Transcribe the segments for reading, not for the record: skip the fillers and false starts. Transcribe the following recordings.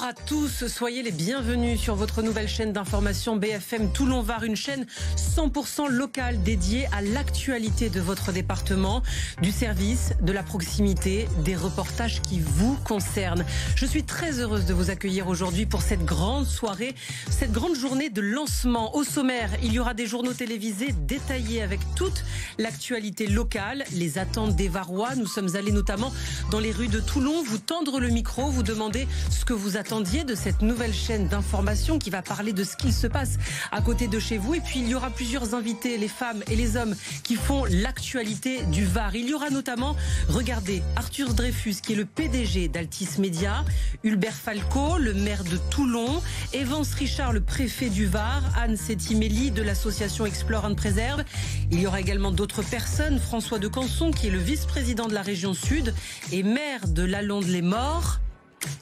Bonjour à tous, soyez les bienvenus sur votre nouvelle chaîne d'information BFM Toulon-Var, une chaîne 100% locale dédiée à l'actualité de votre département, du service, de la proximité, des reportages qui vous concernent. Je suis très heureuse de vous accueillir aujourd'hui pour cette grande soirée, cette grande journée de lancement. Au sommaire, il y aura des journaux télévisés détaillés avec toute l'actualité locale, les attentes des Varois. Nous sommes allés notamment dans les rues de Toulon, vous tendre le micro, vous demander ce que vous attendiez de cette nouvelle chaîne d'information qui va parler de ce qu'il se passe à côté de chez vous. Et puis il y aura plusieurs invités, les femmes et les hommes qui font l'actualité du Var. Il y aura notamment, regardez, Arthur Dreyfus qui est le PDG d'Altis Média, Hulbert Falco, le maire de Toulon, Evans Richard, le préfet du Var, Anne Settimeli de l'association Explore and Preserve. Il y aura également d'autres personnes, François de Canson qui est le vice-président de la région Sud et maire de Lalonde-les-Morts.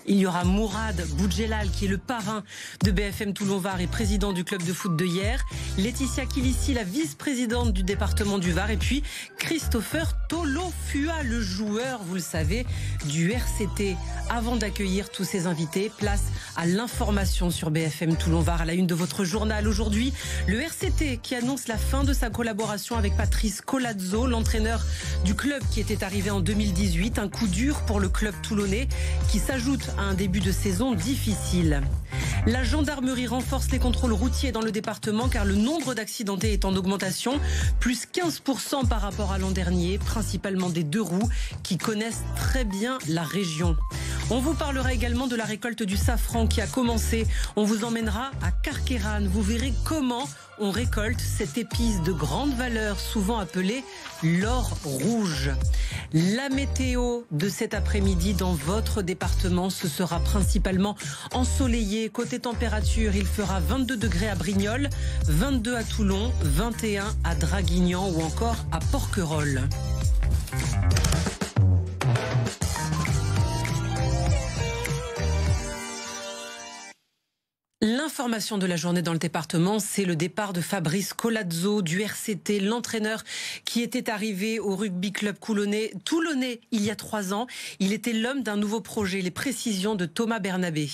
Il y aura Mourad Boudjelal qui est le parrain de BFM Toulon-Var et président du club de foot de hier. Laetitia Kilissi, la vice-présidente du département du Var. Et puis Christopher Tolofua, le joueur, vous le savez, du RCT. Avant d'accueillir tous ces invités, place à l'information sur BFM Toulon-Var à la une de votre journal. Aujourd'hui, le RCT qui annonce la fin de sa collaboration avec Patrice Colazzo, l'entraîneur du club qui était arrivé en 2018. Un coup dur pour le club toulonnais qui s'ajoute à un début de saison difficile. La gendarmerie renforce les contrôles routiers dans le département car le nombre d'accidentés est en augmentation, plus 15% par rapport à l'an dernier, principalement des deux roues qui connaissent très bien la région. On vous parlera également de la récolte du safran qui a commencé. On vous emmènera à Carqueiranne. Vous verrez comment on récolte cette épice de grande valeur, souvent appelée l'or rouge. La météo de cet après-midi dans votre département, ce sera principalement ensoleillé. Côté température, il fera 22 degrés à Brignoles, 22 à Toulon, 21 à Draguignan ou encore à Porquerolles. L'information de la journée dans le département, c'est le départ de Fabrice Colazzo du RCT, l'entraîneur qui était arrivé au rugby club toulonnais il y a 3 ans. Il était l'homme d'un nouveau projet, les précisions de Thomas Bernabé.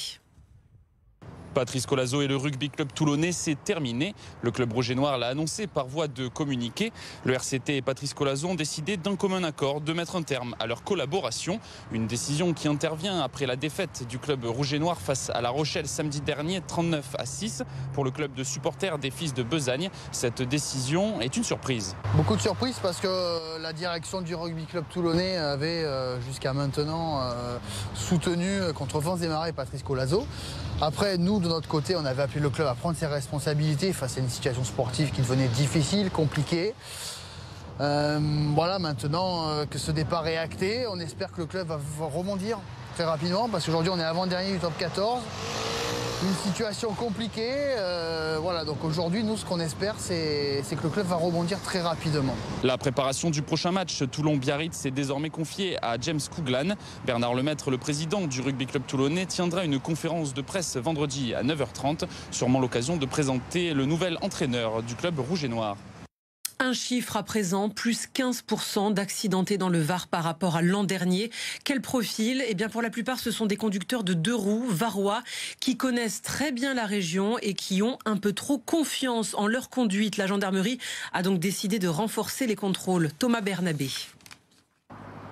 Patrice Colazzo et le rugby club toulonnais, c'est terminé. Le club rouge et noir l'a annoncé par voie de communiqué. Le RCT et Patrice Colazzo ont décidé d'un commun accord de mettre un terme à leur collaboration. Une décision qui intervient après la défaite du club rouge et noir face à La Rochelle samedi dernier, 39-6 pour le club de supporters des Fils de Besagne. Cette décision est une surprise. Beaucoup de surprises parce que la direction du rugby club toulonnais avait jusqu'à maintenant soutenu contre vents et marées Patrice Colazzo. Après, nous, de notre côté, on avait appelé le club à prendre ses responsabilités face à une situation sportive qui devenait difficile, compliquée. Voilà, maintenant que ce départ est acté, on espère que le club va rebondir très rapidement parce qu'aujourd'hui, on est avant-dernier du top 14. Une situation compliquée, voilà, donc aujourd'hui, nous, ce qu'on espère, c'est que le club va rebondir très rapidement. La préparation du prochain match Toulon-Biarritz est désormais confiée à James Couglan. Bernard Lemaître, le président du rugby club toulonnais, tiendra une conférence de presse vendredi à 9h30, sûrement l'occasion de présenter le nouvel entraîneur du club rouge et noir. Un chiffre à présent, plus 15% d'accidentés dans le Var par rapport à l'an dernier. Quel profil? Eh bien, pour la plupart, ce sont des conducteurs de deux roues varois qui connaissent très bien la région et qui ont un peu trop confiance en leur conduite. La gendarmerie a donc décidé de renforcer les contrôles. Thomas Bernabé.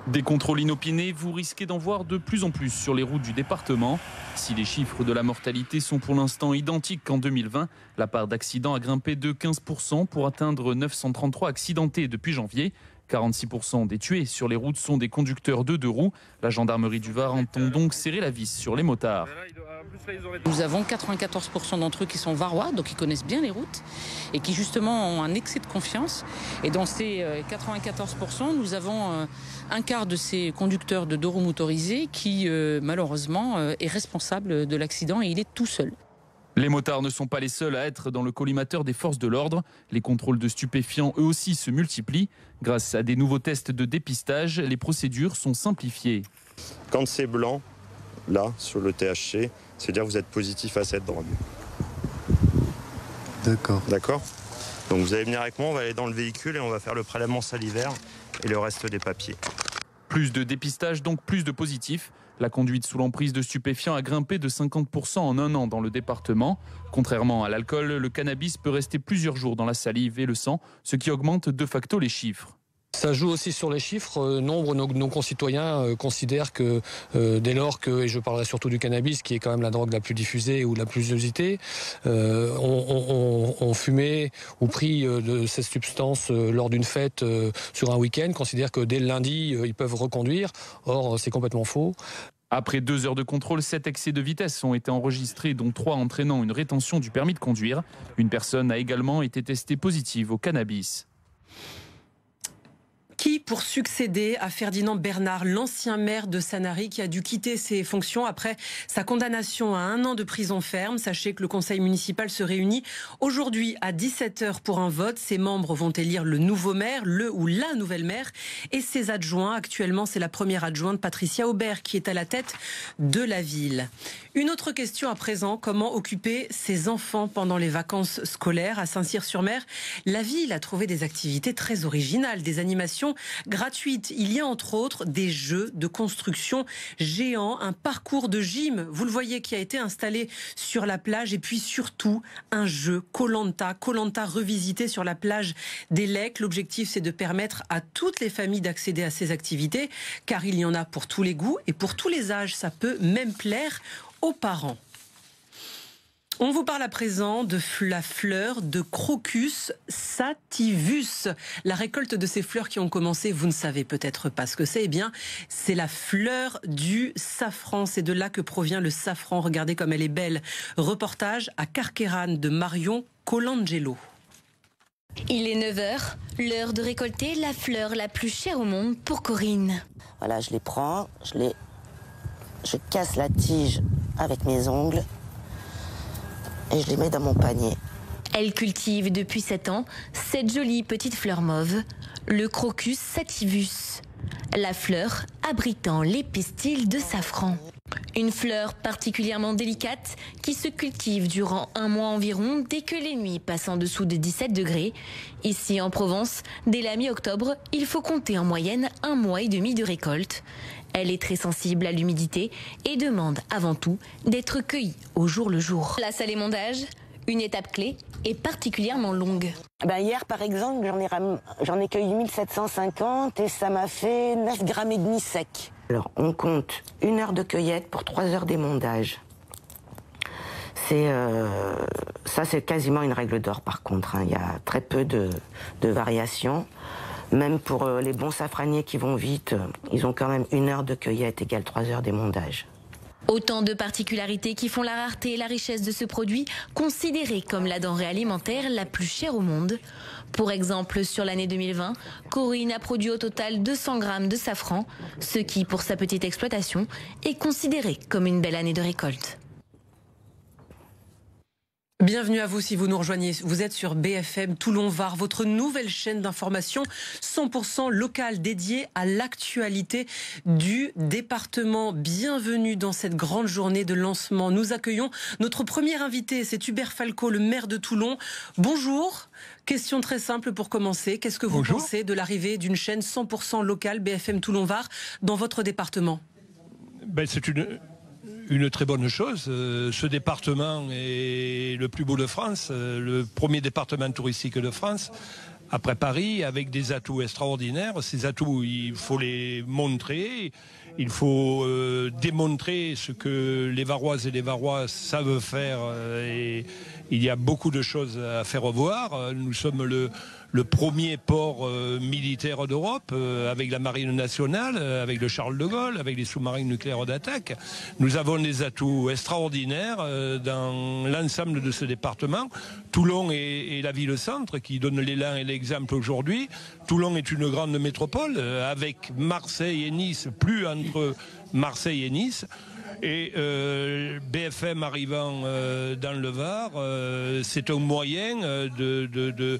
Des contrôles inopinés, vous risquez d'en voir de plus en plus sur les routes du département. Si les chiffres de la mortalité sont pour l'instant identiques qu'en 2020, la part d'accidents a grimpé de 15% pour atteindre 933 accidentés depuis janvier. 46% des tués sur les routes sont des conducteurs de deux roues. La gendarmerie du Var entend donc serrer la vis sur les motards. Nous avons 94% d'entre eux qui sont varois, donc ils connaissent bien les routes et qui justement ont un excès de confiance. Et dans ces 94%, nous avons un quart de ces conducteurs de deux roues motorisés qui malheureusement est responsable de l'accident et il est tout seul. Les motards ne sont pas les seuls à être dans le collimateur des forces de l'ordre. Les contrôles de stupéfiants, eux aussi, se multiplient. Grâce à des nouveaux tests de dépistage, les procédures sont simplifiées. Quand c'est blanc, là, sur le THC, c'est-à-dire que vous êtes positif à cette drogue. D'accord. D'accord ? Donc vous allez venir avec moi, on va aller dans le véhicule et on va faire le prélèvement salivaire et le reste des papiers. Plus de dépistage, donc plus de positifs. La conduite sous l'emprise de stupéfiants a grimpé de 50% en un an dans le département. Contrairement à l'alcool, le cannabis peut rester plusieurs jours dans la salive et le sang, ce qui augmente de facto les chiffres. Ça joue aussi sur les chiffres. Nombre de nos concitoyens considèrent que dès lors que, et je parlerai surtout du cannabis, qui est quand même la drogue la plus diffusée ou la plus usitée, ont fumé ou pris de cette substance lors d'une fête sur un week-end, considèrent que dès le lundi, ils peuvent reconduire. Or, c'est complètement faux. Après 2 heures de contrôle, 7 excès de vitesse ont été enregistrés, dont 3 entraînant une rétention du permis de conduire. Une personne a également été testée positive au cannabis. Qui pour succéder à Ferdinand Bernard, l'ancien maire de Sanary qui a dû quitter ses fonctions après sa condamnation à 1 an de prison ferme. Sachez que le conseil municipal se réunit aujourd'hui à 17h pour un vote. Ses membres vont élire le nouveau maire, le ou la nouvelle maire et ses adjoints. Actuellement, c'est la première adjointe Patricia Aubert qui est à la tête de la ville. Une autre question à présent, comment occuper ses enfants pendant les vacances scolaires à Saint-Cyr-sur-Mer? La ville a trouvé des activités très originales, des animations gratuites. Il y a entre autres des jeux de construction géants, un parcours de gym, vous le voyez, qui a été installé sur la plage, et puis surtout un jeu Koh-Lanta revisité sur la plage des Lecs. L'objectif, c'est de permettre à toutes les familles d'accéder à ces activités, car il y en a pour tous les goûts et pour tous les âges. Ça peut même plaire aux parents. On vous parle à présent de la fleur de Crocus sativus. La récolte de ces fleurs qui ont commencé, vous ne savez peut-être pas ce que c'est. Eh bien, c'est la fleur du safran. C'est de là que provient le safran. Regardez comme elle est belle. Reportage à Carqueiranne de Marion Colangelo. Il est 9h, l'heure de récolter la fleur la plus chère au monde pour Corinne. Voilà, je les prends, je casse la tige avec mes ongles et je les mets dans mon panier. Elle cultive depuis 7 ans cette jolie petite fleur mauve, le Crocus sativus. La fleur abritant les pistils de safran. Une fleur particulièrement délicate qui se cultive durant 1 mois environ dès que les nuits passent en dessous de 17 degrés. Ici en Provence, dès la mi-octobre, il faut compter en moyenne 1 mois et demi de récolte. Elle est très sensible à l'humidité et demande avant tout d'être cueillie au jour le jour. La salémondage, une étape clé et particulièrement longue. Hier par exemple, j'en ai cueilli 1750 et ça m'a fait 9,5 grammes sec. Alors on compte 1 heure de cueillette pour 3 heures d'émondage. Ça c'est quasiment une règle d'or par contre, hein. Il y a très peu de variations. Même pour les bons safraniers qui vont vite, ils ont quand même 1 heure de cueillette égale 3 heures d'émondage. Autant de particularités qui font la rareté et la richesse de ce produit, considéré comme la denrée alimentaire la plus chère au monde. Pour exemple, sur l'année 2020, Corinne a produit au total 200 grammes de safran, ce qui, pour sa petite exploitation, est considéré comme une belle année de récolte. Bienvenue à vous si vous nous rejoignez. Vous êtes sur BFM Toulon-Var, votre nouvelle chaîne d'information 100% locale dédiée à l'actualité du département. Bienvenue dans cette grande journée de lancement. Nous accueillons notre premier invité, c'est Hubert Falco, le maire de Toulon. Bonjour. Question très simple pour commencer. Qu'est-ce que vous pensez de l'arrivée d'une chaîne 100% locale BFM Toulon-Var dans votre département? C'est une très bonne chose. Ce département est le plus beau de France, le premier département touristique de France, après Paris, avec des atouts extraordinaires. Ces atouts, il faut les montrer, il faut démontrer ce que les Varoises et les Varois savent faire. Et il y a beaucoup de choses à faire voir. Nous sommes le premier port militaire d'Europe, avec la marine nationale, avec le Charles de Gaulle, avec les sous-marins nucléaires d'attaque. Nous avons des atouts extraordinaires dans l'ensemble de ce département. Toulon est la ville-centre qui donne l'élan et l'exemple aujourd'hui. Toulon est une grande métropole, avec Marseille et Nice, plus entre Marseille et Nice. Et BFM arrivant dans le Var, c'est un moyen de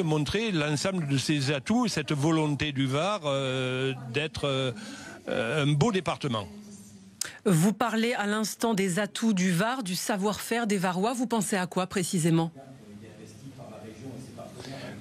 montrer l'ensemble de ses atouts et cette volonté du Var d'être un beau département. Vous parlez à l'instant des atouts du Var, du savoir-faire des Varois. Vous pensez à quoi précisément ?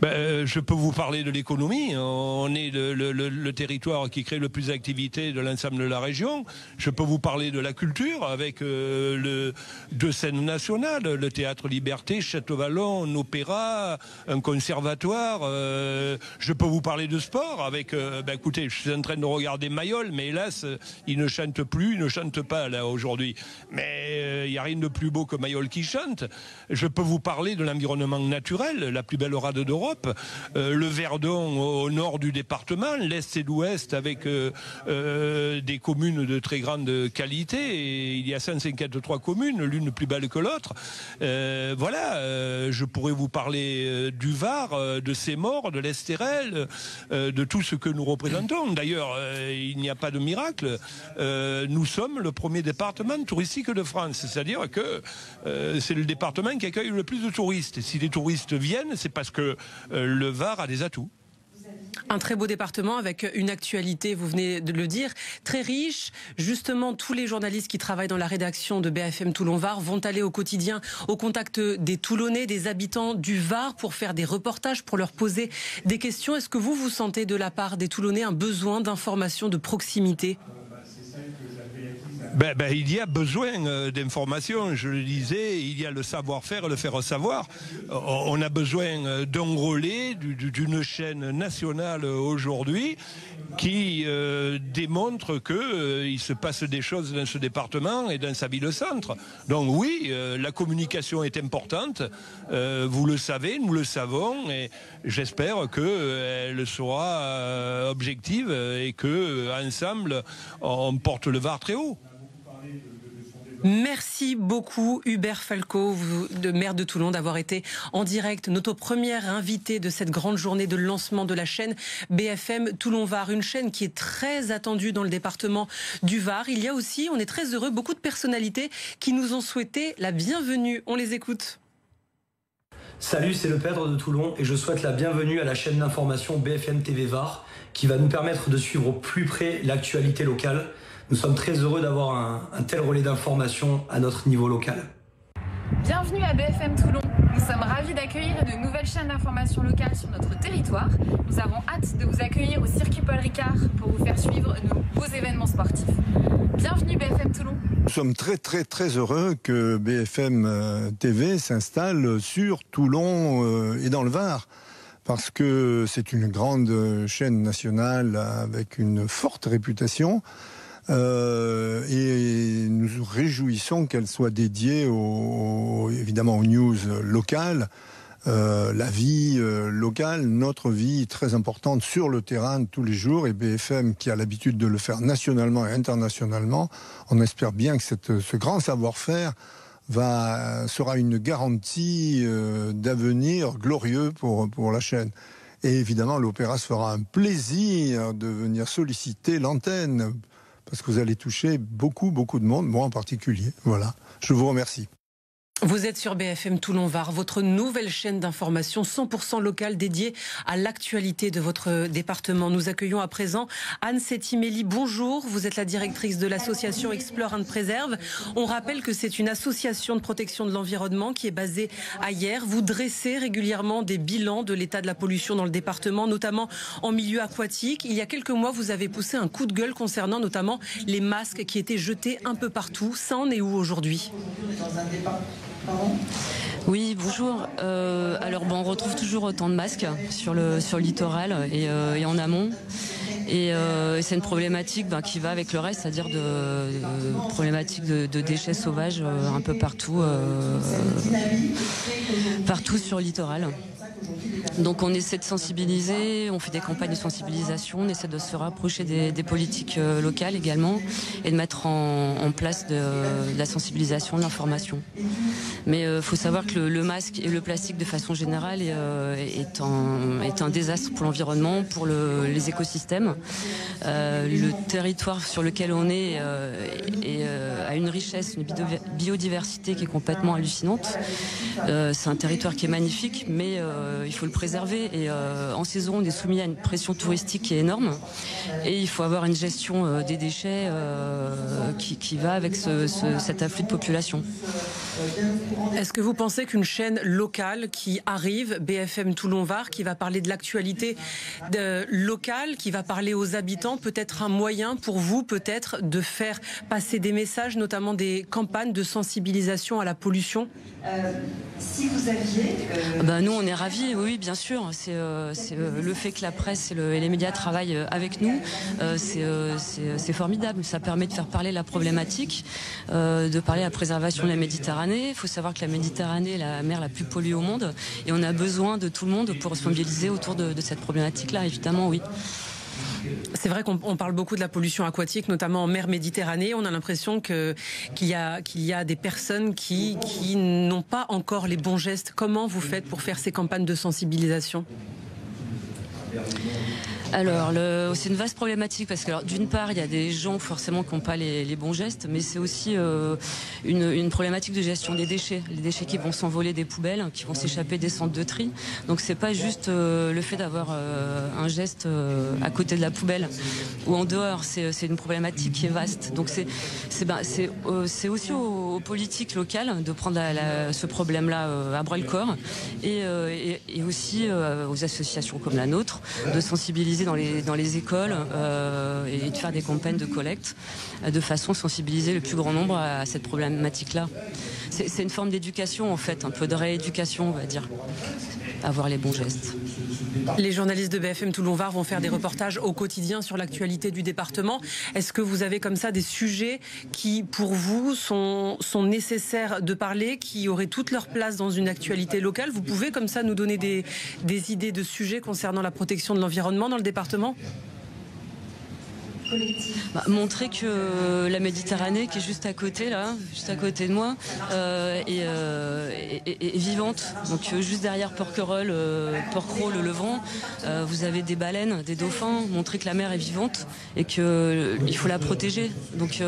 Je peux vous parler de l'économie. On est le territoire qui crée le plus d'activités de l'ensemble de la région. Je peux vous parler de la culture avec deux scènes nationales, le Théâtre Liberté, Château-Vallon, un opéra, un conservatoire. Je peux vous parler de sport avec... écoutez, je suis en train de regarder Mayol, mais hélas, il ne chante plus, il ne chante pas là aujourd'hui. Mais il n'y a rien de plus beau que Mayol qui chante. Je peux vous parler de l'environnement naturel, la plus belle rade d'Europe. Le Verdon au nord du département, l'est et l'ouest avec des communes de très grande qualité. Et il y a 153 communes, l'une plus belle que l'autre. Je pourrais vous parler du Var, de ses morts, de l'Estérel, de tout ce que nous représentons. D'ailleurs, il n'y a pas de miracle. Nous sommes le premier département touristique de France. C'est-à-dire que c'est le département qui accueille le plus de touristes. Et si les touristes viennent, c'est parce que le Var a des atouts. Un très beau département avec une actualité, vous venez de le dire, très riche. Justement, tous les journalistes qui travaillent dans la rédaction de BFM Toulon-Var vont aller au quotidien au contact des Toulonnais, des habitants du Var pour faire des reportages, pour leur poser des questions. Est-ce que vous sentez de la part des Toulonnais un besoin d'information de proximité ? Il y a besoin d'informations, je le disais, il y a le savoir-faire, le faire savoir. On a besoin d'un relais, d'une chaîne nationale aujourd'hui qui démontre qu'il se passe des choses dans ce département et dans sa ville-centre. Donc oui, la communication est importante, vous le savez, nous le savons, et j'espère qu'elle sera objective et qu'ensemble, on porte le Var très haut. Merci beaucoup Hubert Falco, maire de Toulon, d'avoir été en direct, notre première invitée de cette grande journée de lancement de la chaîne BFM Toulon-Var, une chaîne qui est très attendue dans le département du Var. Il y a aussi, on est très heureux, beaucoup de personnalités qui nous ont souhaité la bienvenue. On les écoute. Salut, c'est le Pèdre de Toulon et je souhaite la bienvenue à la chaîne d'information BFM TV Var qui va nous permettre de suivre au plus près l'actualité locale. Nous sommes très heureux d'avoir un tel relais d'information à notre niveau local. Bienvenue à BFM Toulon. Nous sommes ravis d'accueillir de nouvelles chaînes d'information locales sur notre territoire. Nous avons hâte de vous accueillir au circuit Paul Ricard pour vous faire suivre nos beaux événements sportifs. Bienvenue BFM Toulon. Nous sommes très heureux que BFM TV s'installe sur Toulon et dans le Var. Parce que c'est une grande chaîne nationale avec une forte réputation. Et nous nous réjouissons qu'elle soit dédiée évidemment aux news locales, la vie locale, notre vie très importante sur le terrain tous les jours. Et BFM, qui a l'habitude de le faire nationalement et internationalement, on espère bien que ce grand savoir-faire sera une garantie d'avenir glorieux pour la chaîne. Et évidemment, l'Opéra se fera un plaisir de venir solliciter l'antenne, parce que vous allez toucher beaucoup de monde, moi en particulier. Voilà, je vous remercie. Vous êtes sur BFM Toulon-Var, votre nouvelle chaîne d'information 100% locale dédiée à l'actualité de votre département. Nous accueillons à présent Anne Settimeli. Bonjour, vous êtes la directrice de l'association Explore and Preserve. On rappelle que c'est une association de protection de l'environnement qui est basée à Hyères. Vous dressez régulièrement des bilans de l'état de la pollution dans le département, notamment en milieu aquatique. Il y a quelques mois, vous avez poussé un coup de gueule concernant notamment les masques qui étaient jetés un peu partout. Ça en est où aujourd'hui ? Oui, bonjour. On retrouve toujours autant de masques sur le littoral et en amont. Et c'est une problématique qui va avec le reste, c'est-à-dire problématique de déchets sauvages un peu partout sur le littoral. Donc on essaie de sensibiliser, on fait des campagnes de sensibilisation, on essaie de se rapprocher des politiques locales également et de mettre en place de la sensibilisation, de l'information. Mais il faut savoir que le masque et le plastique de façon générale est un désastre pour l'environnement, pour les écosystèmes. Le territoire sur lequel on est a une richesse, une biodiversité qui est complètement hallucinante. C'est un territoire qui est magnifique, mais il faut le préserver. Et en saison, on est soumis à une pression touristique qui est énorme. Et il faut avoir une gestion des déchets qui va avec cet afflux de population. Est-ce que vous pensez qu'une chaîne locale qui arrive, BFM Toulon-Var, qui va parler de l'actualité locale, qui va parler aux habitants, peut être un moyen pour vous peut-être de faire passer des messages, notamment des campagnes de sensibilisation à la pollution? Si vous aviez... nous, on est ravis, oui, bien sûr. C'est le fait que la presse et les médias travaillent avec nous, c'est formidable. Ça permet de faire parler la problématique, de parler de la préservation de la Méditerranée. Il faut savoir que la Méditerranée est la mer la plus polluée au monde et on a besoin de tout le monde pour se mobiliser autour de cette problématique-là, évidemment, oui. C'est vrai qu'on parle beaucoup de la pollution aquatique, notamment en mer Méditerranée. On a l'impression qu'il y a des personnes qui n'ont pas encore les bons gestes. Comment vous faites pour faire ces campagnes de sensibilisation ? Alors, c'est une vaste problématique parce que, d'une part, il y a des gens forcément qui n'ont pas les bons gestes, mais c'est aussi une problématique de gestion des déchets. Les déchets qui vont s'envoler des poubelles, qui vont s'échapper des centres de tri. Donc, c'est pas juste le fait d'avoir un geste à côté de la poubelle ou en dehors. C'est une problématique qui est vaste. Donc, c'est aussi aux politiques locales de prendre ce problème-là à bras-le-corps et aussi aux associations comme la nôtre de sensibiliser dans les écoles et de faire des campagnes de collecte de façon à sensibiliser le plus grand nombre à cette problématique-là. C'est une forme d'éducation en fait, un peu de rééducation on va dire, avoir les bons gestes. Les journalistes de BFM Toulon-Var vont faire des reportages au quotidien sur l'actualité du département. Est-ce que vous avez comme ça des sujets qui, pour vous, sont nécessaires de parler, qui auraient toute leur place dans une actualité locale? Vous pouvez comme ça nous donner des idées de sujets concernant la protection de l'environnement dans le département? Montrer que la Méditerranée qui est juste à côté de moi, est vivante. Donc juste derrière Porquerolles, le Levant, vous avez des baleines, des dauphins. Montrer que la mer est vivante et qu'il faut la protéger. Donc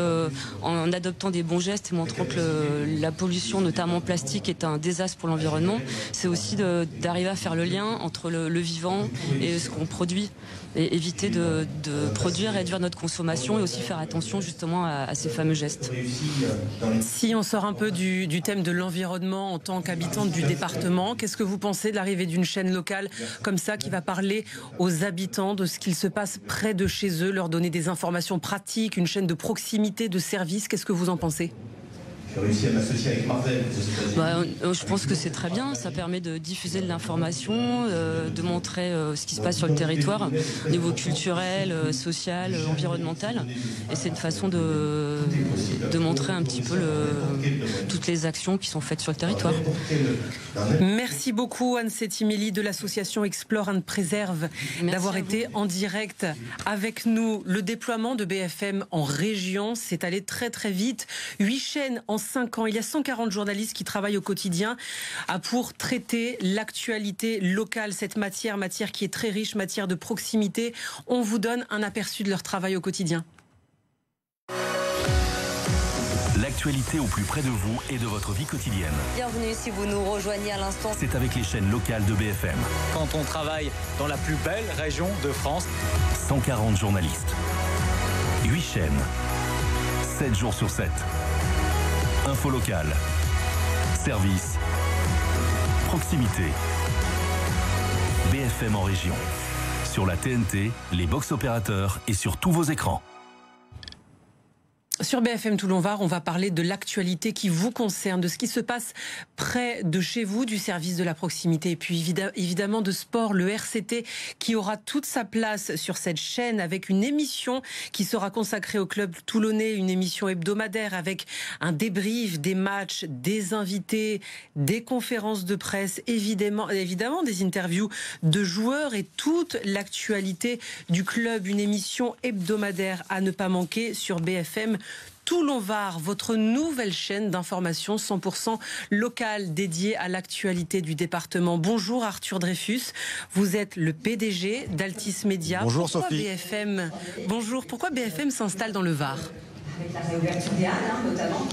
en adoptant des bons gestes et montrant que la pollution, notamment plastique, est un désastre pour l'environnement, c'est aussi d'arriver à faire le lien entre le vivant et ce qu'on produit. Et éviter de produire, réduire notre consommation et aussi faire attention justement à ces fameux gestes. Si on sort un peu du thème de l'environnement en tant qu'habitante du département, qu'est-ce que vous pensez de l'arrivée d'une chaîne locale comme ça qui va parler aux habitants de ce qu'il se passe près de chez eux, leur donner des informations pratiques, une chaîne de proximité, de service? Qu'est-ce que vous en pensez? J'ai réussi à m'associer avec Marvel. Je pense que c'est très bien, ça permet de diffuser de l'information, de montrer ce qui se passe sur le territoire au niveau culturel, social, environnemental, et c'est une façon de montrer un petit peu toutes les actions qui sont faites sur le territoire. Merci beaucoup Anne-Séti Méli de l'association Explore and Préserve d'avoir été en direct avec nous. Le déploiement de BFM en région s'est allé très très vite, 8 chaînes en 5 ans. Il y a 140 journalistes qui travaillent au quotidien pour traiter l'actualité locale, cette matière qui est très riche, matière de proximité. On vous donne un aperçu de leur travail au quotidien. L'actualité au plus près de vous et de votre vie quotidienne. Bienvenue si vous nous rejoignez à l'instant. C'est avec les chaînes locales de BFM. Quand on travaille dans la plus belle région de France. 140 journalistes. 8 chaînes. 7 jours sur 7. Info locale, service, proximité. BFM en région. Sur la TNT, les box opérateurs et sur tous vos écrans. Sur BFM Toulon-Var, on va parler de l'actualité qui vous concerne, de ce qui se passe près de chez vous, du service de la proximité et puis évidemment de sport, le RCT qui aura toute sa place sur cette chaîne avec une émission qui sera consacrée au club toulonnais, une émission hebdomadaire avec un débrief des matchs, des invités, des conférences de presse, évidemment des interviews de joueurs et toute l'actualité du club, une émission hebdomadaire à ne pas manquer sur BFM Toulon-Var, votre nouvelle chaîne d'information 100% locale dédiée à l'actualité du département. Bonjour Arthur Dreyfus, vous êtes le PDG d'Altis Média. Bonjour Sophie. Bonjour, pourquoi BFM s'installe dans le Var ? avec la réouverture des Halles, notamment.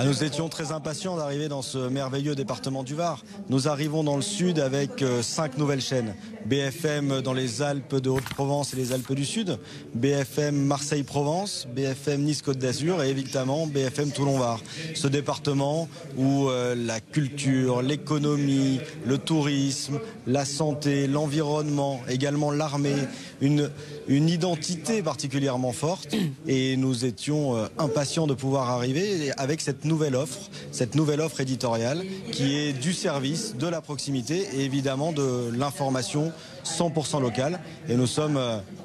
Nous étions très impatients d'arriver dans ce merveilleux département du Var. Nous arrivons dans le sud avec 5 nouvelles chaînes. BFM dans les Alpes de Haute-Provence et les Alpes du Sud, BFM Marseille-Provence, BFM Nice-Côte d'Azur et évidemment BFM Toulon-Var. Ce département où la culture, l'économie, le tourisme, la santé, l'environnement, également l'armée, une identité particulièrement forte, et nous étions impatients de pouvoir arriver avec cette nouvelle offre éditoriale qui est du service, de la proximité et évidemment de l'information 100% locale, et nous sommes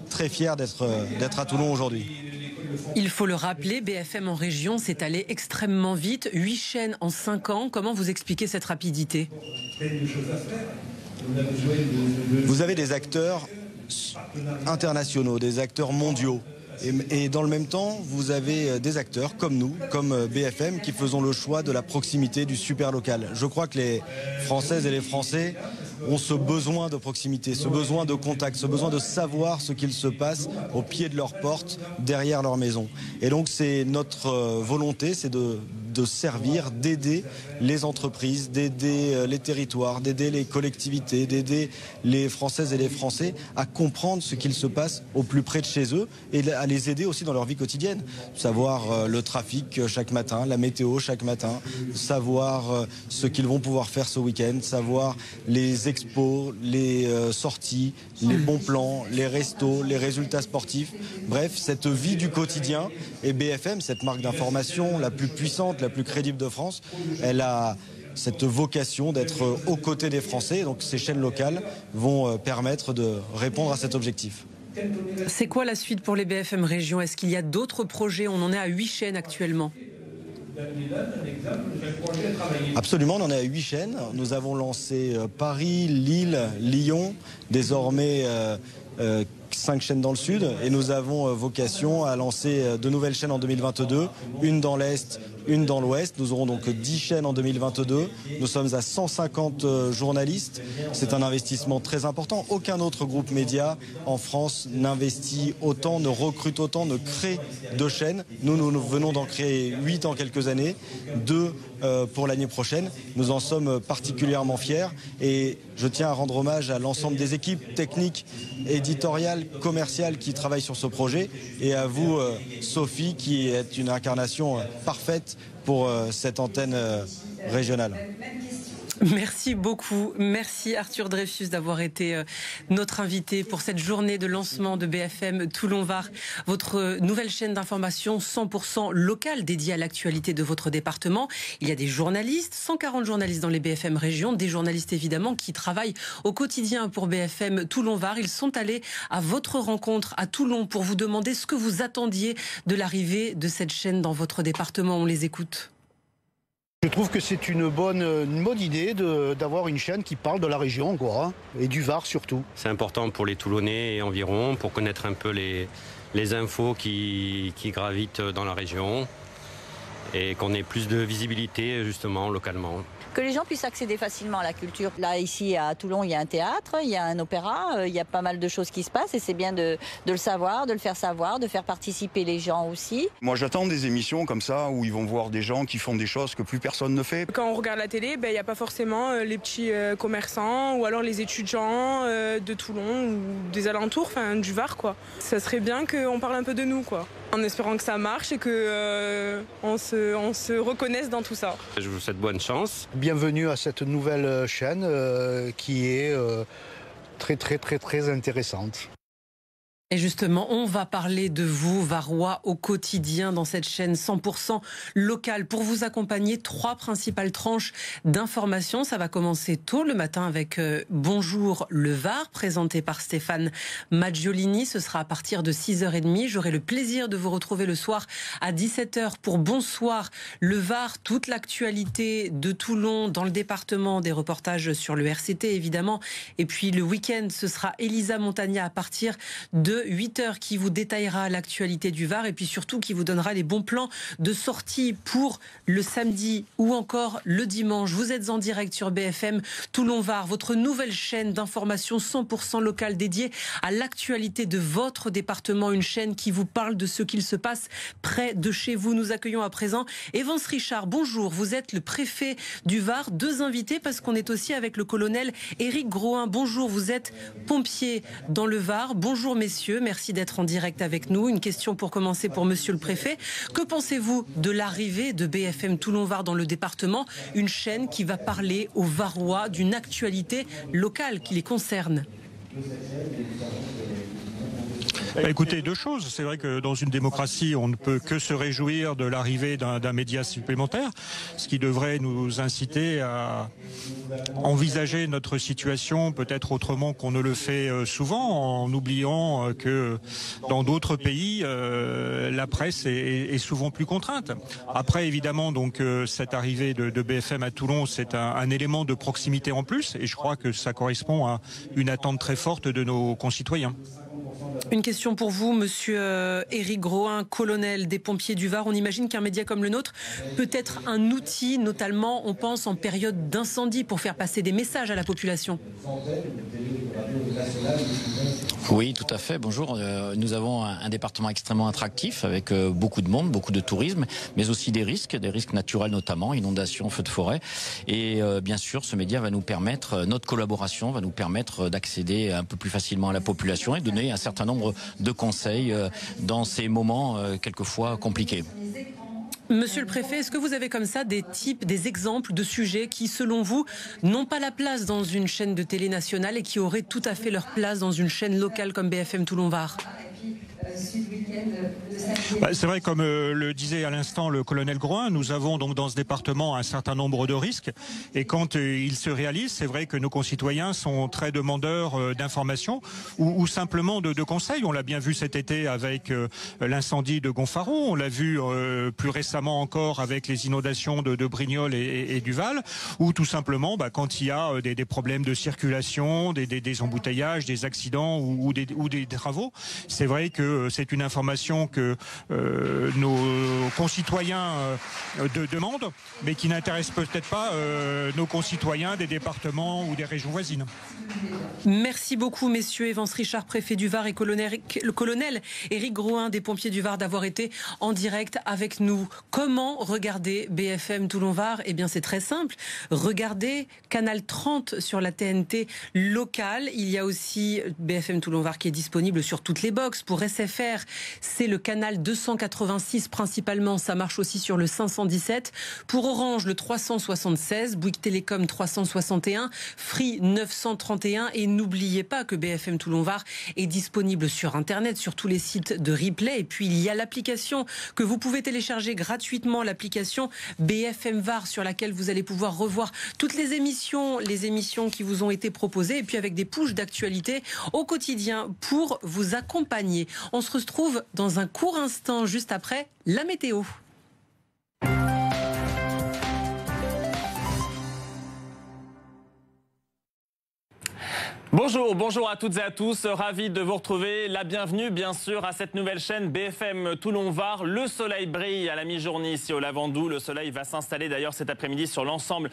très fiers d'être à Toulon aujourd'hui. Il faut le rappeler, BFM en région s'est allé extrêmement vite, 8 chaînes en 5 ans. Comment vous expliquez cette rapidité? Vous avez des acteurs internationaux, des acteurs mondiaux. Et dans le même temps, vous avez des acteurs comme nous, comme BFM, qui faisons le choix de la proximité, du super local. Je crois que les Françaises et les Français ont ce besoin de proximité, ce besoin de contact, ce besoin de savoir ce qu'il se passe au pied de leur porte, derrière leur maison. Et donc c'est notre volonté, c'est de servir, d'aider les entreprises, d'aider les territoires, d'aider les collectivités, d'aider les Françaises et les Français à comprendre ce qu'il se passe au plus près de chez eux et à les aider aussi dans leur vie quotidienne. Savoir le trafic chaque matin, la météo chaque matin, savoir ce qu'ils vont pouvoir faire ce week-end, savoir les expos, les sorties, les bons plans, les restos, les résultats sportifs. Bref, cette vie du quotidien. Et BFM, cette marque d'information la plus puissante, la plus crédible de France, elle a cette vocation d'être aux côtés des Français. Donc ces chaînes locales vont permettre de répondre à cet objectif. C'est quoi la suite pour les BFM Région? Est-ce qu'il y a d'autres projets? On en est à 8 chaînes actuellement. Absolument, on en est à 8 chaînes. Nous avons lancé Paris, Lille, Lyon, désormais 5 chaînes dans le sud, et nous avons vocation à lancer de nouvelles chaînes en 2022, une dans l'Est, une dans l'Ouest. Nous aurons donc 10 chaînes en 2022. Nous sommes à 150 journalistes. C'est un investissement très important. Aucun autre groupe média en France n'investit autant, ne recrute autant, ne crée de chaînes. Nous venons d'en créer 8 en quelques années, 2 pour l'année prochaine. Nous en sommes particulièrement fiers, et je tiens à rendre hommage à l'ensemble des équipes techniques, éditoriales, commerciales qui travaillent sur ce projet, et à vous, Sophie, qui est une incarnation parfaite pour cette antenne régionale. Merci beaucoup. Merci Arthur Dreyfus d'avoir été notre invité pour cette journée de lancement de BFM Toulon-Var, votre nouvelle chaîne d'information 100% locale dédiée à l'actualité de votre département. Il y a des journalistes, 140 journalistes dans les BFM Régions, des journalistes évidemment qui travaillent au quotidien pour BFM Toulon-Var. Ils sont allés à votre rencontre à Toulon pour vous demander ce que vous attendiez de l'arrivée de cette chaîne dans votre département. On les écoute. Je trouve que c'est une bonne idée d'avoir une chaîne qui parle de la région, quoi, et du Var surtout. C'est important pour les Toulonnais et environ, pour connaître un peu les infos qui gravitent dans la région, et qu'on ait plus de visibilité justement localement. Que les gens puissent accéder facilement à la culture. Là, ici, à Toulon, il y a un théâtre, il y a un opéra, il y a pas mal de choses qui se passent, et c'est bien de le savoir, de le faire savoir, de faire participer les gens aussi. Moi, j'attends des émissions comme ça, où ils vont voir des gens qui font des choses que plus personne ne fait. Quand on regarde la télé, il n'y a pas forcément les petits commerçants, ou alors les étudiants de Toulon, ou des alentours, enfin du Var, quoi. Ça serait bien qu'on parle un peu de nous, quoi. En espérant que ça marche et qu'on se reconnaisse dans tout ça. Je vous souhaite bonne chance. Bienvenue à cette nouvelle chaîne qui est très intéressante. Et justement, on va parler de vous, Varois, au quotidien dans cette chaîne 100% locale. Pour vous accompagner, 3 principales tranches d'informations. Ça va commencer tôt le matin avec Bonjour le Var, présenté par Stéphane Maggiolini. Ce sera à partir de 6h30. J'aurai le plaisir de vous retrouver le soir à 17h pour Bonsoir le Var. Toute l'actualité de Toulon dans le département, des reportages sur le RCT évidemment. Et puis le week-end, ce sera Elisa Montagna à partir de de 8h qui vous détaillera l'actualité du Var et puis surtout qui vous donnera les bons plans de sortie pour le samedi ou encore le dimanche. Vous êtes en direct sur BFM Toulon-Var, votre nouvelle chaîne d'information 100% locale dédiée à l'actualité de votre département. Une chaîne qui vous parle de ce qu'il se passe près de chez vous. Nous accueillons à présent Évance Richard. Bonjour, vous êtes le préfet du Var. Deux invités parce qu'on est aussi avec le colonel Éric Groin. Bonjour, vous êtes pompier dans le Var. Bonjour messieurs, merci d'être en direct avec nous. Une question pour commencer pour monsieur le préfet. Que pensez-vous de l'arrivée de BFM Toulon-Var dans le département? Une chaîne qui va parler aux Varois d'une actualité locale qui les concerne. Écoutez, deux choses. C'est vrai que dans une démocratie, on ne peut que se réjouir de l'arrivée d'un média supplémentaire, ce qui devrait nous inciter à envisager notre situation peut-être autrement qu'on ne le fait souvent, en oubliant que dans d'autres pays, la presse est souvent plus contrainte. Après, évidemment, donc cette arrivée de BFM à Toulon, c'est un élément de proximité en plus, et je crois que ça correspond à une attente très forte de nos concitoyens. Une question pour vous, monsieur Éric Groin, colonel des pompiers du Var. On imagine qu'un média comme le nôtre peut être un outil, notamment, on pense, en période d'incendie, pour faire passer des messages à la population. Oui, tout à fait. Bonjour. Nous avons un département extrêmement attractif avec beaucoup de monde, beaucoup de tourisme, mais aussi des risques naturels notamment, inondations, feux de forêt. Et bien sûr, ce média va nous permettre, notre collaboration va nous permettre d'accéder un peu plus facilement à la population et donner un certain nombre de conseils dans ces moments quelquefois compliqués. Monsieur le préfet, est-ce que vous avez comme ça des exemples de sujets qui, selon vous, n'ont pas la place dans une chaîne de télé nationale et qui auraient tout à fait leur place dans une chaîne locale comme BFM Toulon-Var? C'est vrai, comme le disait à l'instant le colonel Groin, nous avons donc dans ce département un certain nombre de risques, et quand ils se réalisent, c'est vrai que nos concitoyens sont très demandeurs d'informations ou simplement de conseils. On l'a bien vu cet été avec l'incendie de Gonfaron, on l'a vu plus récemment encore avec les inondations de Brignoles et du Val, ou tout simplement quand il y a des problèmes de circulation, des embouteillages, des accidents ou des travaux. C'est vrai que c'est une information que nos concitoyens demandent, mais qui n'intéresse peut-être pas nos concitoyens des départements ou des régions voisines. Merci beaucoup, messieurs. Évance Richard, préfet du Var, et le colonel Éric Groin des pompiers du Var d'avoir été en direct avec nous. Comment regarder BFM Toulon-Var? Eh bien, c'est très simple. Regardez Canal 30 sur la TNT locale. Il y a aussi BFM Toulon-Var qui est disponible sur toutes les box. Pour SFR, c'est le canal 286 principalement. Ça marche aussi sur le 517. Pour Orange, le 376. Bouygues Télécom 361. Free 931. Et n'oubliez pas que BFM Toulon-Var est disponible sur Internet, sur tous les sites de replay. Et puis, il y a l'application que vous pouvez télécharger gratuitement, l'application BFM Var, sur laquelle vous allez pouvoir revoir toutes les émissions qui vous ont été proposées, et puis avec des pushs d'actualité au quotidien pour vous accompagner. On se retrouve dans un court instant, juste après la météo. Bonjour à toutes et à tous, ravi de vous retrouver. La bienvenue bien sûr à cette nouvelle chaîne BFM Toulon-Var. Le soleil brille à la mi-journée ici au Lavandou. Le soleil va s'installer d'ailleurs cet après-midi sur l'ensemble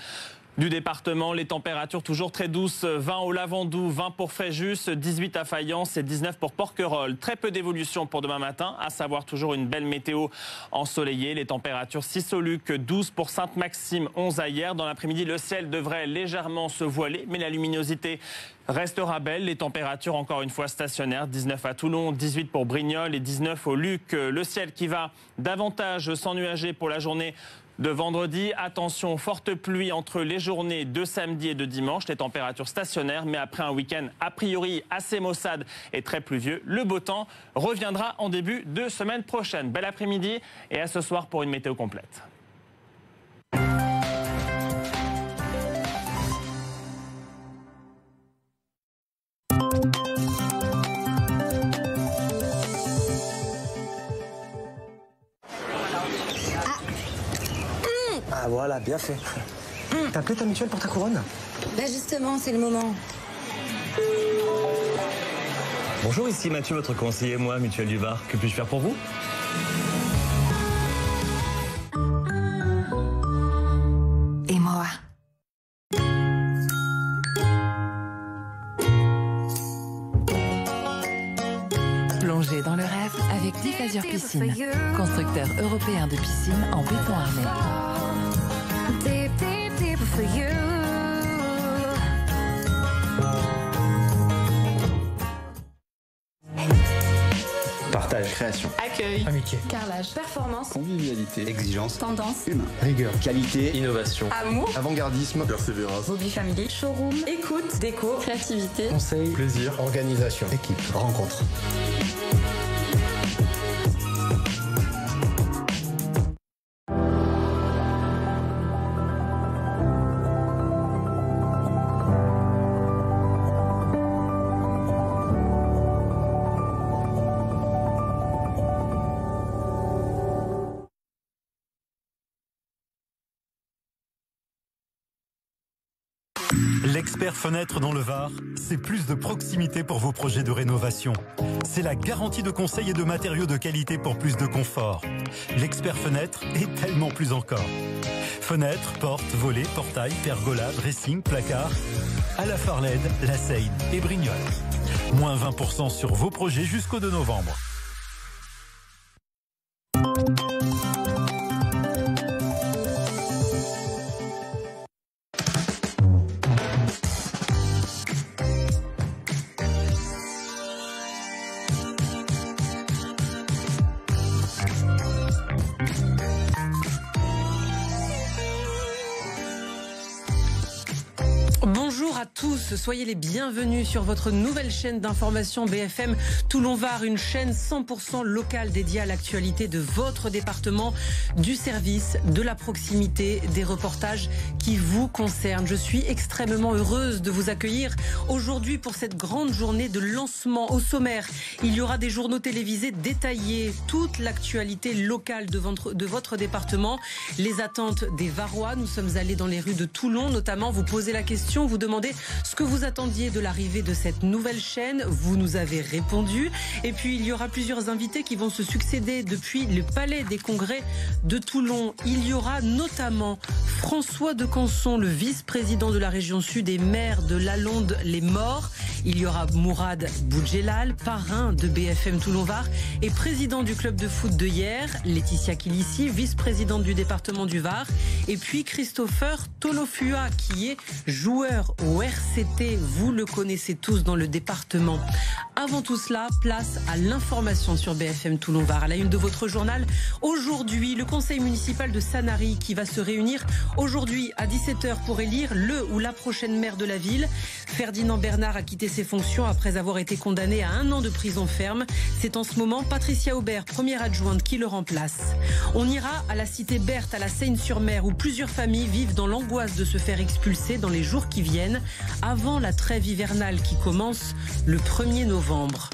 du département. Les températures toujours très douces, 20 au Lavandou, 20 pour Fréjus, 18 à Fayence et 19 pour Porquerolles. Très peu d'évolution pour demain matin, à savoir toujours une belle météo ensoleillée. Les températures 6 au Luc, 12 pour Sainte-Maxime, 11 à Hyères. Dans l'après-midi, le ciel devrait légèrement se voiler, mais la luminosité restera belle. Les températures encore une fois stationnaires, 19 à Toulon, 18 pour Brignoles et 19 au Luc. Le ciel qui va davantage s'ennuager pour la journée de vendredi. Attention, forte pluie entre les journées de samedi et de dimanche. Les températures stationnaires, mais après un week-end a priori assez maussade et très pluvieux, le beau temps reviendra en début de semaine prochaine. Bel après-midi et à ce soir pour une météo complète. Ah voilà, bien fait. T'as appelé ta mutuelle pour ta couronne? Bah justement, c'est le moment. Bonjour, ici Mathieu, votre conseiller, moi, Mutuelle du Var. Que puis-je faire pour vous? Et moi. Plongez dans le rêve avec Diffasure Piscine, constructeur européen de piscines en béton armé. Partage, création, accueil, amitié, carrelage, performance, convivialité, exigence, tendance, humain, rigueur, qualité, innovation, amour, avant-gardisme, persévérance, hobby family, showroom, écoute, déco, créativité, conseil, plaisir, organisation, équipe, rencontre. L'expert fenêtre dans le Var, c'est plus de proximité pour vos projets de rénovation. C'est la garantie de conseils et de matériaux de qualité pour plus de confort. L'expert fenêtre est tellement plus encore. Fenêtres, portes, volets, portails, pergolas, dressing, placards. À la Farled, la Seine et Brignoles. Moins 20% sur vos projets jusqu'au 2 novembre. Bonjour à tous, soyez les bienvenus sur votre nouvelle chaîne d'information BFM Toulon-Var, une chaîne 100% locale dédiée à l'actualité de votre département, du service, de la proximité, des reportages qui vous concernent. Je suis extrêmement heureuse de vous accueillir aujourd'hui pour cette grande journée de lancement. Au sommaire, il y aura des journaux télévisés détaillés, toute l'actualité locale de votre département, les attentes des Varois. Nous sommes allés dans les rues de Toulon, notamment vous posez la question, vous demandez ce que vous attendiez de l'arrivée de cette nouvelle chaîne. Vous nous avez répondu. Et puis, il y aura plusieurs invités qui vont se succéder depuis le Palais des Congrès de Toulon. Il y aura notamment François de Canson, le vice-président de la région Sud et maire de Lalonde-les-Morts. Il y aura Mourad Boudjelal, parrain de BFM Toulon-Var et président du club de foot de Hyères. Laetitia Kilissi, vice-présidente du département du Var. Et puis Christopher Tolofua, qui est joueur au RCT. Vous le connaissez tous dans le département. Avant tout cela, place à l'information sur BFM Toulon-Var. À la une de votre journal, aujourd'hui, le conseil municipal de Sanary qui va se réunir aujourd'hui à 17h pour élire le ou la prochaine maire de la ville. Ferdinand Bernard a quitté ses fonctions après avoir été condamné à 1 an de prison ferme. C'est en ce moment Patricia Aubert, première adjointe, qui le remplace. On ira à la cité Berthe, à la Seine-sur-Mer, où plusieurs familles vivent dans l'angoisse de se faire expulser dans les jours qui viennent, avant la trêve hivernale qui commence le 1er novembre.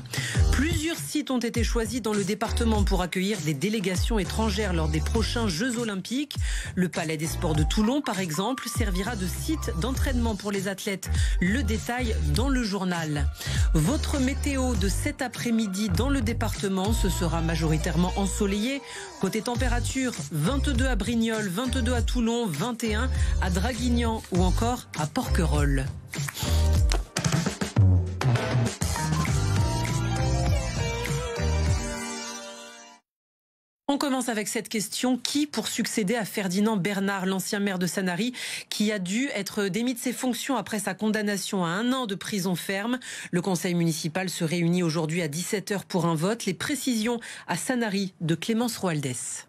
Plusieurs sites ont été choisis dans le département pour accueillir des délégations étrangères lors des prochains Jeux Olympiques. Le Palais des Sports de Toulon, par exemple, servira de site d'entraînement pour les athlètes. Le détail dans le journal. Votre météo de cet après-midi dans le département, ce sera majoritairement ensoleillé. Côté température, 22 à Brignoles, 22 à Toulon, 21 à Draguignan ou encore à Porquerolles. On commence avec cette question. Qui pour succéder à Ferdinand Bernard, l'ancien maire de Sanary, qui a dû être démis de ses fonctions après sa condamnation à 1 an de prison ferme? Le conseil municipal se réunit aujourd'hui à 17h pour un vote. Les précisions à Sanary de Clémence Roaldès.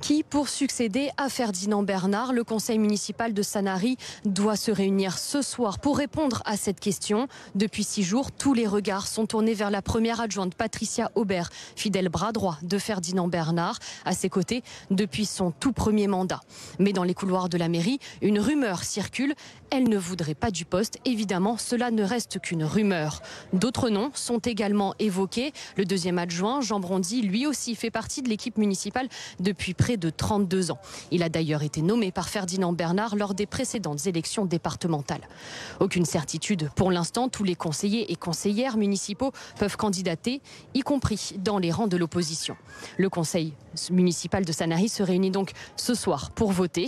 Qui pour succéder à Ferdinand Bernard? Le conseil municipal de Sanary doit se réunir ce soir pour répondre à cette question. Depuis 6 jours, tous les regards sont tournés vers la première adjointe Patricia Aubert, fidèle bras droit de Ferdinand Bernard, à ses côtés depuis son tout premier mandat. Mais dans les couloirs de la mairie, une rumeur circule. Elle ne voudrait pas du poste. Évidemment, cela ne reste qu'une rumeur. D'autres noms sont également évoqués. Le deuxième adjoint, Jean Brondy, lui aussi fait partie de l'équipe municipale depuis près près de 32 ans. Il a d'ailleurs été nommé par Ferdinand Bernard lors des précédentes élections départementales. Aucune certitude pour l'instant, tous les conseillers et conseillères municipaux peuvent candidater, y compris dans les rangs de l'opposition. Le conseil municipal de Sanary se réunit donc ce soir pour voter.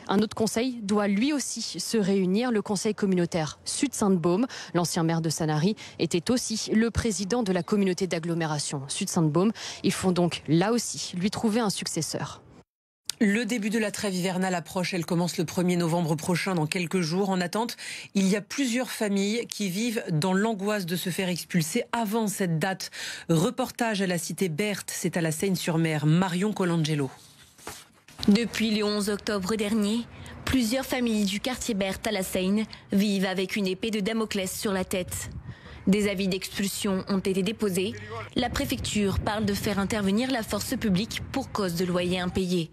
Un autre conseil doit lui aussi se réunir, le conseil communautaire Sud-Sainte-Baume. L'ancien maire de Sanary était aussi le président de la communauté d'agglomération Sud-Sainte-Baume. Il faut donc là aussi lui trouver un successeur. Le début de la trêve hivernale approche. Elle commence le 1er novembre prochain, dans quelques jours. En attente, il y a plusieurs familles qui vivent dans l'angoisse de se faire expulser avant cette date. Reportage à la cité Berthe, c'est à la Seine-sur-Mer. Marion Colangelo. Depuis le 11 octobre dernier, plusieurs familles du quartier Berthe à la Seine vivent avec une épée de Damoclès sur la tête. Des avis d'expulsion ont été déposés. La préfecture parle de faire intervenir la force publique pour cause de loyers impayés.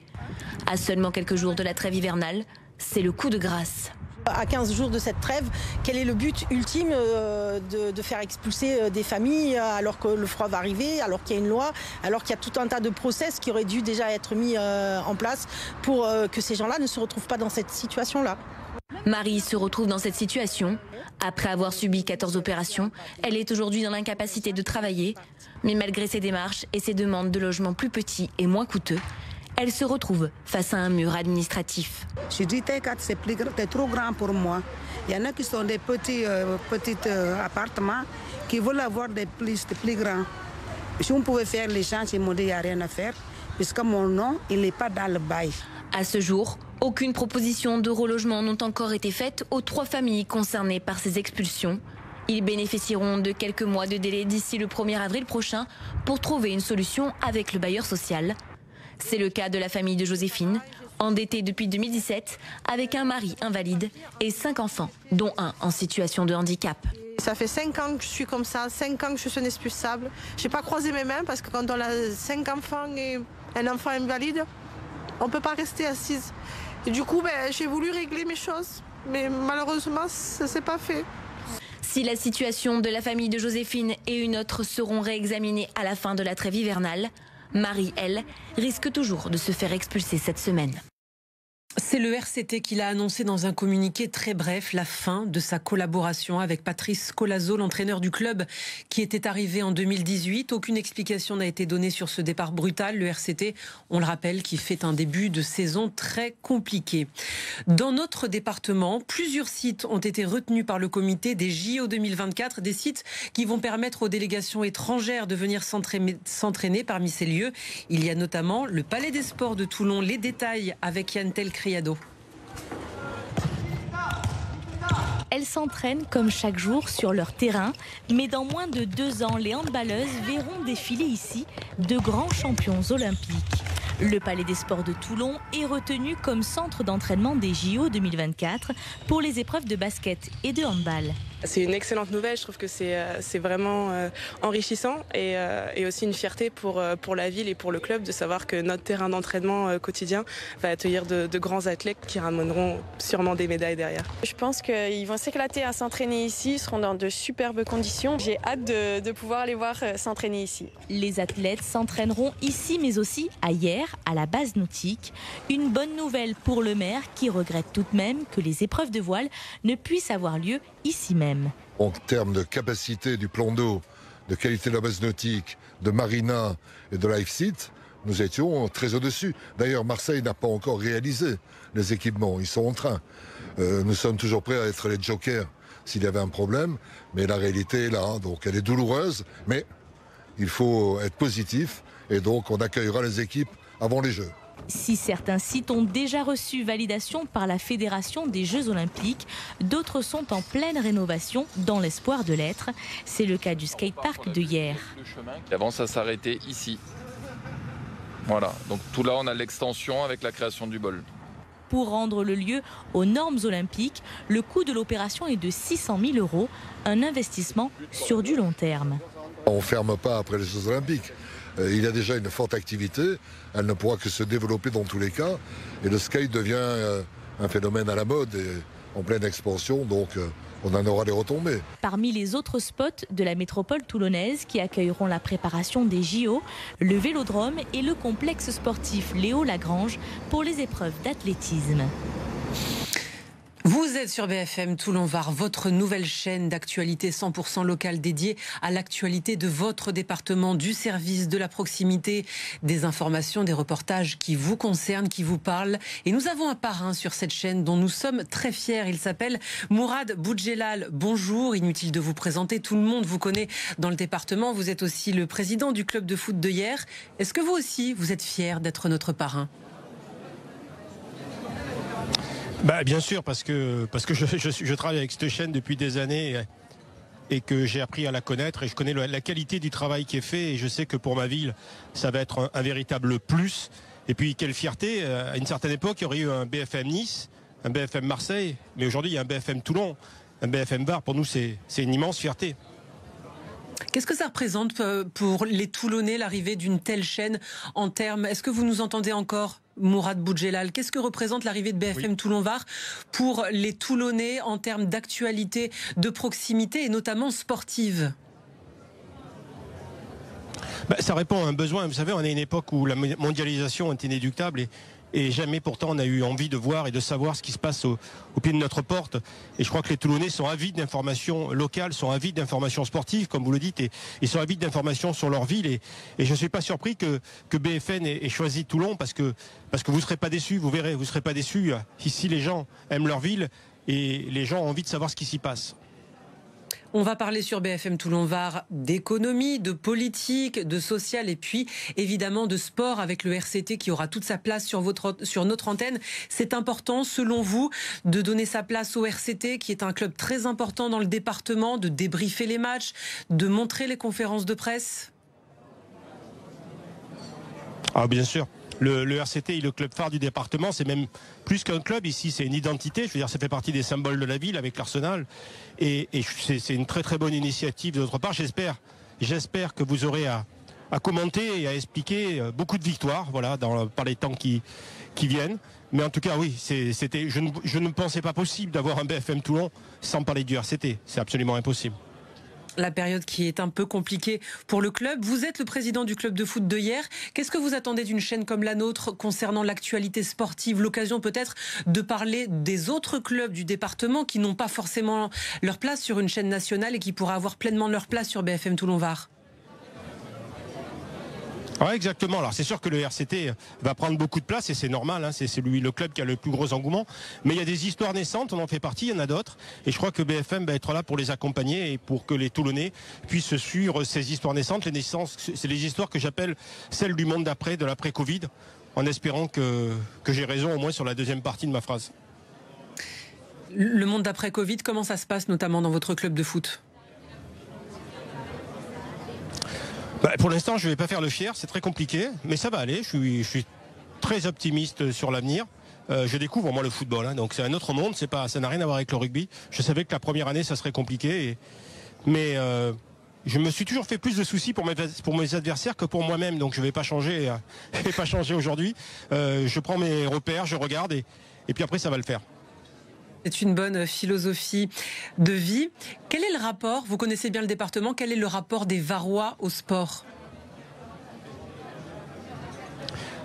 À seulement quelques jours de la trêve hivernale, c'est le coup de grâce. À 15 jours de cette trêve, quel est le but ultime de faire expulser des familles alors que le froid va arriver, alors qu'il y a une loi, alors qu'il y a tout un tas de process qui auraient dû déjà être mis en place pour que ces gens-là ne se retrouvent pas dans cette situation-là. Marie se retrouve dans cette situation. Après avoir subi 14 opérations, elle est aujourd'hui dans l'incapacité de travailler. Mais malgré ses démarches et ses demandes de logements plus petits et moins coûteux, elle se retrouve face à un mur administratif. Je dis T4, c'est trop grand pour moi. Il y en a qui sont des petits appartements qui veulent avoir des plus grands. Si on pouvait faire l'échange, ils m'ont dit qu'il n'y a rien à faire, puisque mon nom, il n'est pas dans le bail. À ce jour, aucune proposition de relogement n'ont encore été faites aux 3 familles concernées par ces expulsions. Ils bénéficieront de quelques mois de délai d'ici le 1er avril prochain pour trouver une solution avec le bailleur social. C'est le cas de la famille de Joséphine, endettée depuis 2017, avec un mari invalide et 5 enfants, dont un en situation de handicap. Ça fait 5 ans que je suis comme ça, 5 ans que je suis inexpulsable. Je n'ai pas croisé mes mains parce que quand on a 5 enfants et un enfant invalide, on ne peut pas rester assise. Et du coup, j'ai voulu régler mes choses, mais malheureusement, ça ne s'est pas fait. Si la situation de la famille de Joséphine et une autre seront réexaminées à la fin de la trêve hivernale, Marie, elle, risque toujours de se faire expulser cette semaine. C'est le RCT qui l'a annoncé dans un communiqué très bref, la fin de sa collaboration avec Patrice Colazo, l'entraîneur du club qui était arrivé en 2018. Aucune explication n'a été donnée sur ce départ brutal. Le RCT, on le rappelle, qui fait un début de saison très compliqué. Dans notre département, plusieurs sites ont été retenus par le comité des JO 2024, des sites qui vont permettre aux délégations étrangères de venir s'entraîner. Parmi ces lieux, il y a notamment le Palais des Sports de Toulon. Les détails avec Yann Telcriado. Elles s'entraînent comme chaque jour sur leur terrain, mais dans moins de 2 ans, les handballeuses verront défiler ici de grands champions olympiques. Le Palais des Sports de Toulon est retenu comme centre d'entraînement des JO 2024 pour les épreuves de basket et de handball. C'est une excellente nouvelle, je trouve que c'est vraiment enrichissant et aussi une fierté pour la ville et pour le club de savoir que notre terrain d'entraînement quotidien va accueillir de grands athlètes qui ramèneront sûrement des médailles derrière. Je pense qu'ils vont s'éclater à s'entraîner ici, ils seront dans de superbes conditions. J'ai hâte de pouvoir les voir s'entraîner ici. Les athlètes s'entraîneront ici mais aussi ailleurs, à la base nautique. Une bonne nouvelle pour le maire qui regrette tout de même que les épreuves de voile ne puissent avoir lieu ici même. En termes de capacité du plan d'eau, de qualité de la base nautique, de marina et de life site, nous étions très au-dessus. D'ailleurs, Marseille n'a pas encore réalisé les équipements, ils sont en train. Nous sommes toujours prêts à être les jokers s'il y avait un problème, mais la réalité est là, hein, donc elle est douloureuse, mais il faut être positif et donc on accueillera les équipes avant les Jeux. Si certains sites ont déjà reçu validation par la Fédération des Jeux Olympiques, d'autres sont en pleine rénovation dans l'espoir de l'être. C'est le cas du skatepark de Hyères. Avant, ça s'arrêtait ici. Voilà, donc tout là, on a l'extension avec la création du bol. Pour rendre le lieu aux normes olympiques, le coût de l'opération est de 600 000 €, un investissement sur du long terme. On ne ferme pas après les Jeux Olympiques. Il y a déjà une forte activité, elle ne pourra que se développer dans tous les cas. Et le skate devient un phénomène à la mode et en pleine expansion, donc on en aura les retombées. Parmi les autres spots de la métropole toulonnaise qui accueilleront la préparation des JO, le vélodrome et le complexe sportif Léo Lagrange pour les épreuves d'athlétisme. Vous êtes sur BFM Toulon-Var, votre nouvelle chaîne d'actualité 100% locale dédiée à l'actualité de votre département, du service, de la proximité, des informations, des reportages qui vous concernent, qui vous parlent. Et nous avons un parrain sur cette chaîne dont nous sommes très fiers. Il s'appelle Mourad Boudjelal. Bonjour, inutile de vous présenter, tout le monde vous connaît dans le département. Vous êtes aussi le président du club de foot de Hyères. Est-ce que vous aussi, vous êtes fier d'être notre parrain ? Bien sûr, parce que je travaille avec cette chaîne depuis des années et que j'ai appris à la connaître et je connais la qualité du travail qui est fait et je sais que pour ma ville, ça va être un véritable plus. Et puis quelle fierté, à une certaine époque, il y aurait eu un BFM Nice, un BFM Marseille, mais aujourd'hui il y a un BFM Toulon, un BFM Var. Pour nous, c'est une immense fierté. Qu'est-ce que ça représente pour les Toulonnais, l'arrivée d'une telle chaîne en termes... Est-ce que vous nous entendez encore, Mourad Boudjelal? Qu'est-ce que représente l'arrivée de BFM Toulon-Var pour les Toulonnais en termes d'actualité, de proximité et notamment sportive? Ça répond à un besoin. Vous savez, on est à une époque où la mondialisation est inéluctable et jamais pourtant on a eu envie de voir et de savoir ce qui se passe au pied de notre porte. Et je crois que les Toulonnais sont avides d'informations locales, sont avides d'informations sportives, comme vous le dites, et ils sont avides d'informations sur leur ville. Et je ne suis pas surpris que BFM ait choisi Toulon parce que vous ne serez pas déçus, vous verrez, vous ne serez pas déçus. Ici, les gens aiment leur ville et les gens ont envie de savoir ce qui s'y passe. On va parler sur BFM Toulon-Var d'économie, de politique, de social et puis évidemment de sport avec le RCT qui aura toute sa place sur notre antenne. C'est important selon vous de donner sa place au RCT qui est un club très important dans le département, de débriefer les matchs, de montrer les conférences de presse? Bien sûr. Le RCT est le club phare du département, c'est même plus qu'un club ici, c'est une identité, je veux dire ça fait partie des symboles de la ville avec l'Arsenal et c'est une très très bonne initiative de notre part. J'espère que vous aurez à commenter et à expliquer beaucoup de victoires par les temps qui viennent. Mais en tout cas oui, je ne pensais pas possible d'avoir un BFM Toulon sans parler du RCT, c'est absolument impossible. La période qui est un peu compliquée pour le club. Vous êtes le président du club de foot de Hyères. Qu'est-ce que vous attendez d'une chaîne comme la nôtre concernant l'actualité sportive? L'occasion peut-être de parler des autres clubs du département qui n'ont pas forcément leur place sur une chaîne nationale et qui pourraient avoir pleinement leur place sur BFM Toulon-Var. Oui, exactement. Alors c'est sûr que le RCT va prendre beaucoup de place et c'est normal, c'est le club qui a le plus gros engouement. Mais il y a des histoires naissantes, on en fait partie, il y en a d'autres. Et je crois que BFM va être là pour les accompagner et pour que les Toulonnais puissent suivre ces histoires naissantes. Les naissances, c'est les histoires que j'appelle celles du monde d'après, de l'après-Covid, en espérant que j'ai raison au moins sur la deuxième partie de ma phrase. Le monde d'après-Covid, comment ça se passe notamment dans votre club de foot ? Pour l'instant, je ne vais pas faire le fier, c'est très compliqué, mais ça va aller. Je suis très optimiste sur l'avenir. Je découvre moi le football, donc c'est un autre monde. Ça n'a rien à voir avec le rugby. Je savais que la première année, ça serait compliqué, mais je me suis toujours fait plus de soucis pour mes adversaires que pour moi-même. Donc je ne vais pas changer. Je vais pas changer aujourd'hui. Je prends mes repères, je regarde et puis après ça va le faire. C'est une bonne philosophie de vie. Quel est le rapport, vous connaissez bien le département, quel est le rapport des Varois au sport ?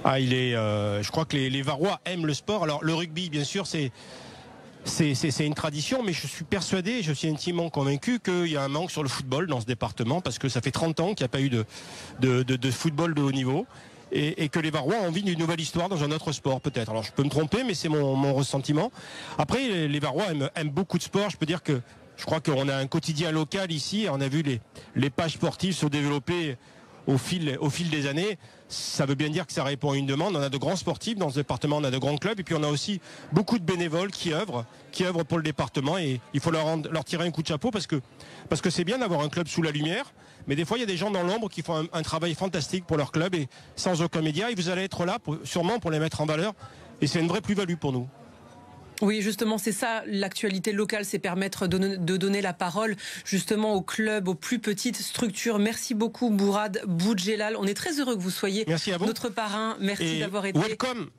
Je crois que les Varois aiment le sport. Alors le rugby, bien sûr, c'est une tradition, mais je suis persuadé, je suis intimement convaincu qu'il y a un manque sur le football dans ce département, parce que ça fait 30 ans qu'il n'y a pas eu de football de haut niveau. Et que les Varois ont envie d'une nouvelle histoire dans un autre sport peut-être. Alors je peux me tromper, mais c'est mon ressentiment. Après, les Varois aiment beaucoup de sport. Je crois qu'on a un quotidien local ici. On a vu les pages sportives se développer au fil des années. Ça veut bien dire que ça répond à une demande. On a de grands sportifs dans ce département, on a de grands clubs. Et puis on a aussi beaucoup de bénévoles qui œuvrent pour le département. Et il faut leur tirer un coup de chapeau parce que c'est bien d'avoir un club sous la lumière. Mais des fois, il y a des gens dans l'ombre qui font un travail fantastique pour leur club et sans aucun média. Et vous allez être là sûrement pour les mettre en valeur. Et c'est une vraie plus-value pour nous. Oui, justement, c'est ça, l'actualité locale, c'est permettre de donner la parole justement aux clubs, aux plus petites structures. Merci beaucoup, Mourad Boudjelal. On est très heureux que vous soyez notre parrain. Merci d'avoir été... Welcome.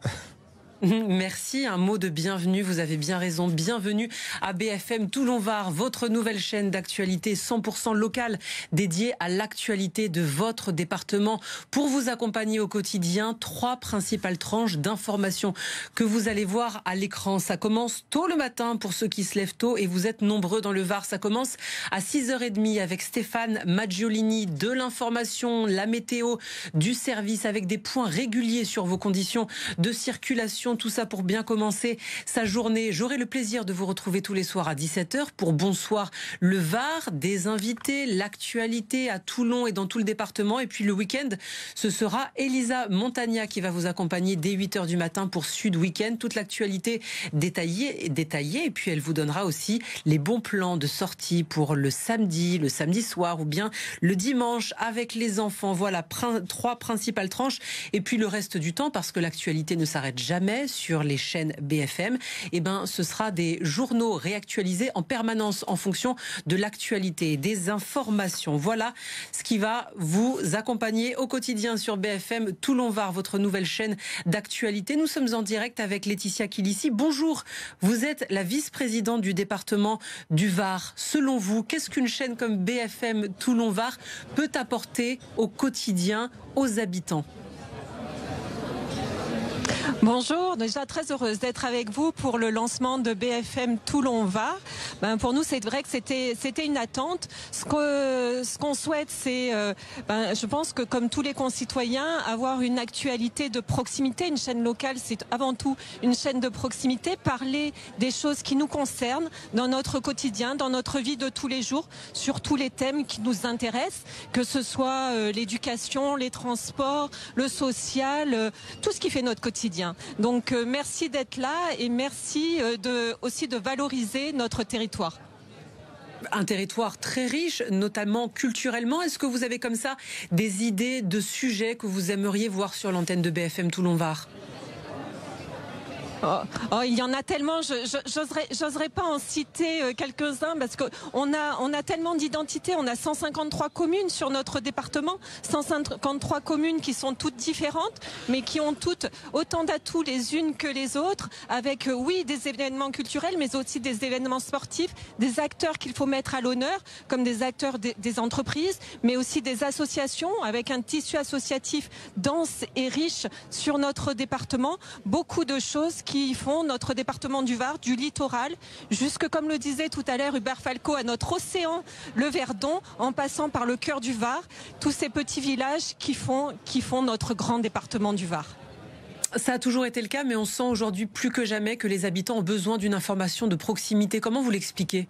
Merci, un mot de bienvenue, vous avez bien raison. Bienvenue à BFM Toulon-Var, votre nouvelle chaîne d'actualité 100% locale dédiée à l'actualité de votre département. Pour vous accompagner au quotidien, 3 principales tranches d'informations que vous allez voir à l'écran. Ça commence tôt le matin pour ceux qui se lèvent tôt et vous êtes nombreux dans le Var. Ça commence à 6h30 avec Stéphane Maggiolini, de l'information, la météo, du service avec des points réguliers sur vos conditions de circulation. Tout ça pour bien commencer sa journée. J'aurai le plaisir de vous retrouver tous les soirs à 17h pour Bonsoir le Var, des invités, l'actualité à Toulon et dans tout le département. Et puis le week-end, ce sera Elisa Montagna qui va vous accompagner dès 8h du matin pour Sud Week-end. Toute l'actualité détaillée. Et puis elle vous donnera aussi les bons plans de sortie pour le samedi soir ou bien le dimanche avec les enfants. Voilà, 3 principales tranches. Et puis le reste du temps, parce que l'actualité ne s'arrête jamais sur les chaînes BFM, ce sera des journaux réactualisés en permanence en fonction de l'actualité, des informations. Voilà ce qui va vous accompagner au quotidien sur BFM Toulon-Var, votre nouvelle chaîne d'actualité. Nous sommes en direct avec Laetitia Kilissi. Bonjour, vous êtes la vice-présidente du département du Var. Selon vous, qu'est-ce qu'une chaîne comme BFM Toulon-Var peut apporter au quotidien aux habitants ? Bonjour, déjà très heureuse d'être avec vous pour le lancement de BFM Toulon-Var. Pour nous, c'est vrai que c'était une attente. Ce qu'on souhaite, c'est, je pense que comme tous les concitoyens, avoir une actualité de proximité. Une chaîne locale, c'est avant tout une chaîne de proximité. Parler des choses qui nous concernent dans notre quotidien, dans notre vie de tous les jours, sur tous les thèmes qui nous intéressent, que ce soit l'éducation, les transports, le social, tout ce qui fait notre quotidien. Donc merci d'être là et merci aussi de valoriser notre territoire. Un territoire très riche, notamment culturellement. Est-ce que vous avez comme ça des idées de sujets que vous aimeriez voir sur l'antenne de BFM Toulon-Var ? Il y en a tellement, j'oserais pas en citer quelques-uns parce qu'on a tellement d'identités. On a 153 communes sur notre département, 153 communes qui sont toutes différentes, mais qui ont toutes autant d'atouts les unes que les autres, avec oui des événements culturels, mais aussi des événements sportifs, des acteurs qu'il faut mettre à l'honneur, comme des acteurs des entreprises, mais aussi des associations, avec un tissu associatif dense et riche sur notre département. Beaucoup de choses qui font notre département du Var, du littoral, jusque, comme le disait tout à l'heure Hubert Falco, à notre océan, le Verdon, en passant par le cœur du Var, tous ces petits villages qui font notre grand département du Var. Ça a toujours été le cas, mais on sent aujourd'hui plus que jamais que les habitants ont besoin d'une information de proximité. Comment vous l'expliquez ?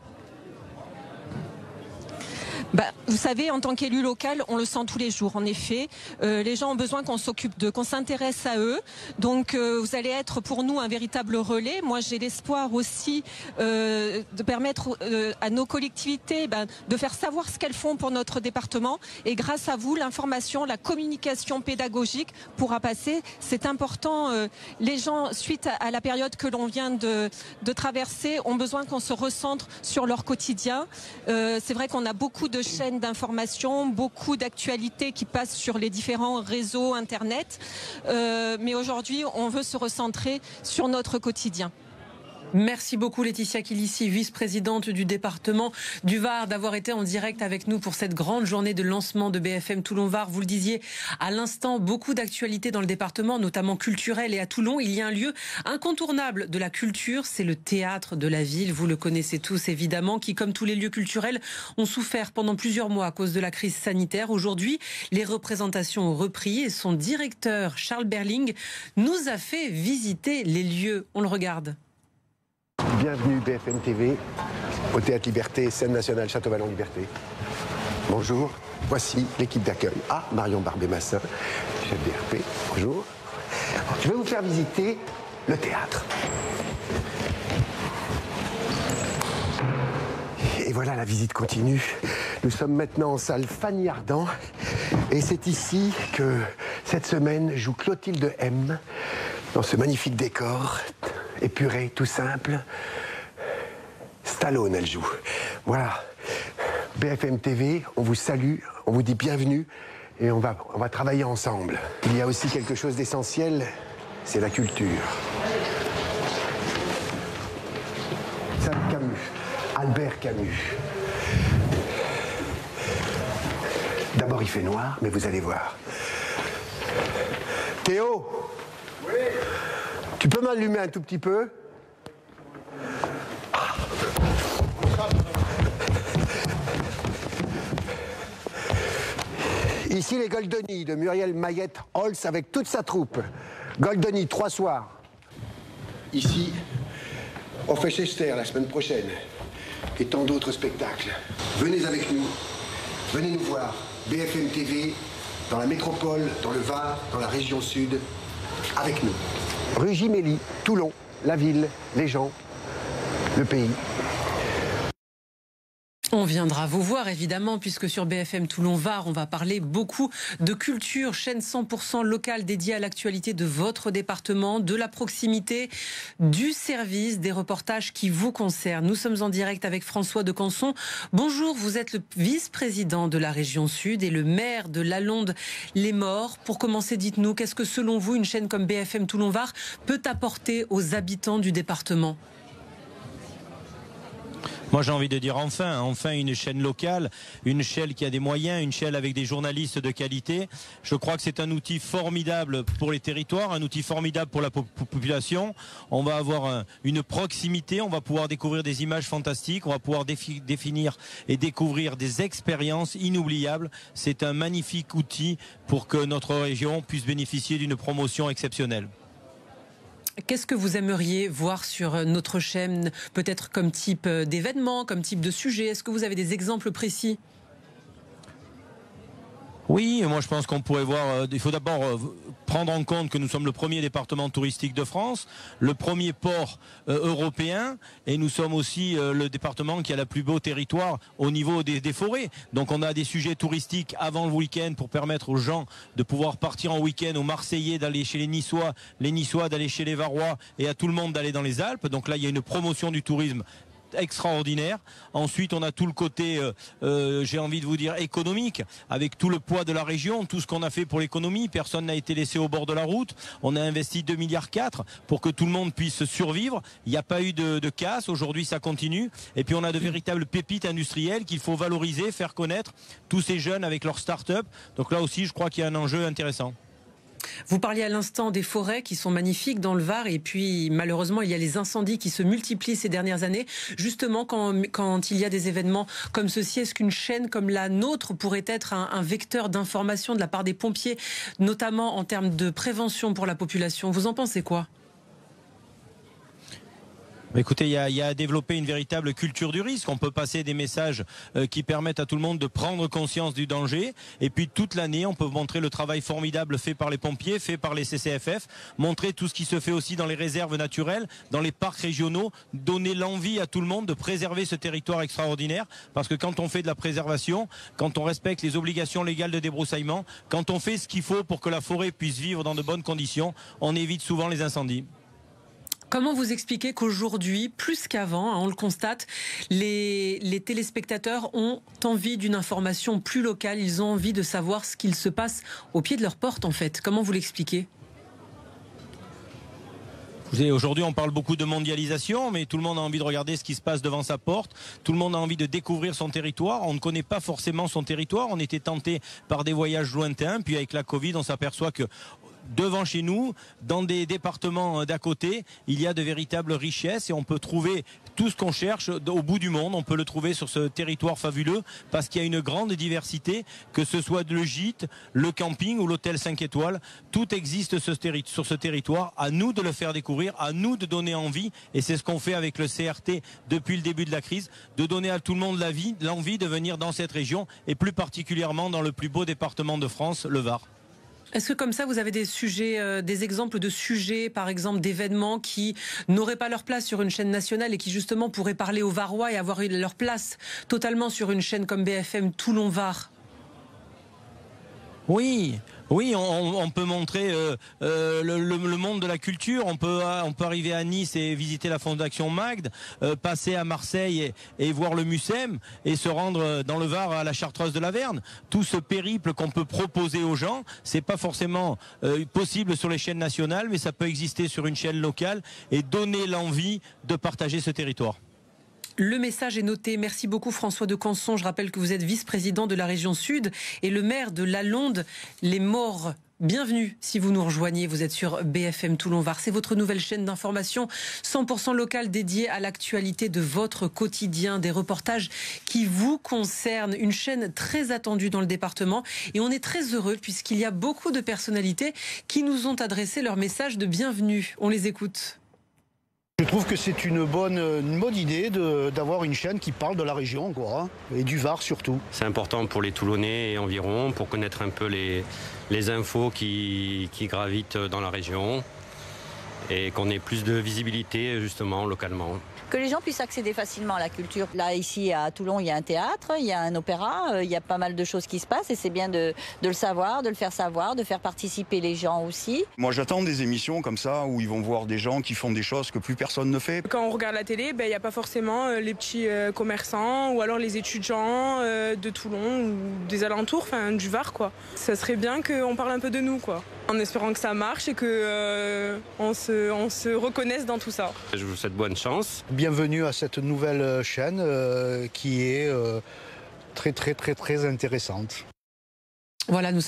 Vous savez, en tant qu'élu local, on le sent tous les jours. En effet, les gens ont besoin qu'on s'occupe d'eux, qu'on s'intéresse à eux. Donc, vous allez être pour nous un véritable relais. Moi, j'ai l'espoir aussi de permettre à nos collectivités de faire savoir ce qu'elles font pour notre département. Et grâce à vous, l'information, la communication pédagogique pourra passer. C'est important. Les gens, suite à la période que l'on vient de traverser, ont besoin qu'on se recentre sur leur quotidien. C'est vrai qu'on a beaucoup de chaînes d'information, beaucoup d'actualités qui passent sur les différents réseaux Internet. Mais aujourd'hui, on veut se recentrer sur notre quotidien. Merci beaucoup Laetitia Kilissi, vice-présidente du département du Var, d'avoir été en direct avec nous pour cette grande journée de lancement de BFM Toulon-Var. Vous le disiez à l'instant, beaucoup d'actualités dans le département, notamment culturelles. Et à Toulon, il y a un lieu incontournable de la culture, c'est le théâtre de la ville. Vous le connaissez tous évidemment, qui, comme tous les lieux culturels, ont souffert pendant plusieurs mois à cause de la crise sanitaire. Aujourd'hui, les représentations ont repris et son directeur, Charles Berling, nous a fait visiter les lieux. On le regarde. Bienvenue BFM TV au Théâtre Liberté, scène nationale Château-Vallon-Liberté. Bonjour, voici l'équipe d'accueil. Ah, Marion Barbé-Massin, chef DRP, bonjour. Je vais vous faire visiter le théâtre. Et voilà, la visite continue. Nous sommes maintenant en salle Fanny Ardant. Et c'est ici que, cette semaine, joue Clotilde M. dans ce magnifique décor, épuré, tout simple. Stallone, elle joue. Voilà. BFM TV, on vous salue, on vous dit bienvenue et on va travailler ensemble. Il y a aussi quelque chose d'essentiel, c'est la culture. C'est Camus, Albert Camus. D'abord il fait noir, mais vous allez voir. Théo? Oui. Tu peux m'allumer un tout petit peu? Ici les Goldoni de Muriel Mayette-Holz avec toute sa troupe. Goldoni, 3 soirs. Ici, on fait Chester la semaine prochaine. Et tant d'autres spectacles. Venez avec nous. Venez nous voir. BFM TV, dans la métropole, dans le Var, dans la région sud. Avec nous. Rue Gimély, Toulon, la ville, les gens, le pays. On viendra vous voir évidemment puisque sur BFM Toulon-Var, on va parler beaucoup de culture, chaîne 100% locale dédiée à l'actualité de votre département, de la proximité, du service, des reportages qui vous concernent. Nous sommes en direct avec François de Canson. Bonjour, vous êtes le vice-président de la région Sud et le maire de Lalonde-les-Morts. Pour commencer, dites-nous, qu'est-ce que selon vous, une chaîne comme BFM Toulon-Var peut apporter aux habitants du département ? Moi j'ai envie de dire enfin une chaîne locale, une chaîne qui a des moyens, une chaîne avec des journalistes de qualité. Je crois que c'est un outil formidable pour les territoires, un outil formidable pour la population. On va avoir une proximité, on va pouvoir découvrir des images fantastiques, on va pouvoir définir et découvrir des expériences inoubliables. C'est un magnifique outil pour que notre région puisse bénéficier d'une promotion exceptionnelle. Qu'est-ce que vous aimeriez voir sur notre chaîne, peut-être comme type d'événement, comme type de sujet? Est-ce que vous avez des exemples précis? Oui, moi je pense qu'on pourrait voir, il faut d'abord prendre en compte que nous sommes le premier département touristique de France, le premier port européen, et nous sommes aussi le département qui a le plus beau territoire au niveau des forêts. Donc on a des sujets touristiques avant le week-end pour permettre aux gens de pouvoir partir en week-end, aux Marseillais d'aller chez les Niçois d'aller chez les Varois et à tout le monde d'aller dans les Alpes. Donc là il y a une promotion du tourisme extraordinaire. Ensuite on a tout le côté j'ai envie de vous dire économique, avec tout le poids de la région, tout ce qu'on a fait pour l'économie. Personne n'a été laissé au bord de la route. On a investi 2,4 milliards pour que tout le monde puisse survivre. Il n'y a pas eu de casse. Aujourd'hui ça continue. Et puis on a de véritables pépites industrielles qu'il faut valoriser, faire connaître, tous ces jeunes avec leurs start-up. Donc là aussi je crois qu'il y a un enjeu intéressant. Vous parliez à l'instant des forêts qui sont magnifiques dans le Var et puis malheureusement il y a les incendies qui se multiplient ces dernières années. Justement quand il y a des événements comme ceci, est-ce qu'une chaîne comme la nôtre pourrait être un vecteur d'information de la part des pompiers, notamment en termes de prévention pour la population? Vous en pensez quoi? Écoutez, il y a à développer une véritable culture du risque. On peut passer des messages qui permettent à tout le monde de prendre conscience du danger. Et puis toute l'année, on peut montrer le travail formidable fait par les pompiers, fait par les CCFF, montrer tout ce qui se fait aussi dans les réserves naturelles, dans les parcs régionaux, donner l'envie à tout le monde de préserver ce territoire extraordinaire. Parce que quand on fait de la préservation, quand on respecte les obligations légales de débroussaillement, quand on fait ce qu'il faut pour que la forêt puisse vivre dans de bonnes conditions, on évite souvent les incendies. Comment vous expliquez qu'aujourd'hui, plus qu'avant, on le constate, les téléspectateurs ont envie d'une information plus locale, ils ont envie de savoir ce qu'il se passe au pied de leur porte en fait. Comment vous l'expliquez ? Aujourd'hui, on parle beaucoup de mondialisation, mais tout le monde a envie de regarder ce qui se passe devant sa porte. Tout le monde a envie de découvrir son territoire. On ne connaît pas forcément son territoire. On était tenté par des voyages lointains. Puis avec la Covid, on s'aperçoit que devant chez nous, dans des départements d'à côté, il y a de véritables richesses et on peut trouver tout ce qu'on cherche au bout du monde. On peut le trouver sur ce territoire fabuleux parce qu'il y a une grande diversité, que ce soit le gîte, le camping ou l'hôtel 5 étoiles. Tout existe sur ce territoire. À nous de le faire découvrir, à nous de donner envie, et c'est ce qu'on fait avec le CRT depuis le début de la crise, de donner à tout le monde l'envie de venir dans cette région et plus particulièrement dans le plus beau département de France, le Var. Est-ce que comme ça, vous avez des sujets, des exemples de sujets, par exemple d'événements qui n'auraient pas leur place sur une chaîne nationale et qui justement pourraient parler aux Varois et avoir leur place totalement sur une chaîne comme BFM Toulon-Var? Oui, on peut montrer le monde de la culture. On peut arriver à Nice et visiter la Fondation Magde, passer à Marseille et voir le Mucem et se rendre dans le Var à la Chartreuse de la Verne. Tout ce périple qu'on peut proposer aux gens, c'est pas forcément possible sur les chaînes nationales, mais ça peut exister sur une chaîne locale et donner l'envie de partager ce territoire. Le message est noté. Merci beaucoup François de Canson. Je rappelle que vous êtes vice-président de la région Sud et le maire de Lalonde. Les morts. Bienvenue si vous nous rejoignez, vous êtes sur BFM Toulon-Var. C'est votre nouvelle chaîne d'information 100% locale dédiée à l'actualité de votre quotidien, des reportages qui vous concernent. Une chaîne très attendue dans le département et on est très heureux puisqu'il y a beaucoup de personnalités qui nous ont adressé leur message de bienvenue. On les écoute. Je trouve que c'est une bonne idée d'avoir une chaîne qui parle de la région, quoi, et du Var surtout. C'est important pour les Toulonnais et environ, pour connaître un peu les infos qui gravitent dans la région et qu'on ait plus de visibilité justement localement. Que les gens puissent accéder facilement à la culture. Là, ici, à Toulon, il y a un théâtre, il y a un opéra, il y a pas mal de choses qui se passent et c'est bien de le savoir, de le faire savoir, de faire participer les gens aussi. Moi, j'attends des émissions comme ça où ils vont voir des gens qui font des choses que plus personne ne fait. Quand on regarde la télé, il n'y a pas forcément les petits commerçants ou alors les étudiants de Toulon ou des alentours, du Var, quoi. Ça serait bien qu'on parle un peu de nous, quoi. En espérant que ça marche et qu'on se reconnaisse dans tout ça. Je vous souhaite bonne chance. Bienvenue à cette nouvelle chaîne qui est très intéressante. Voilà, nos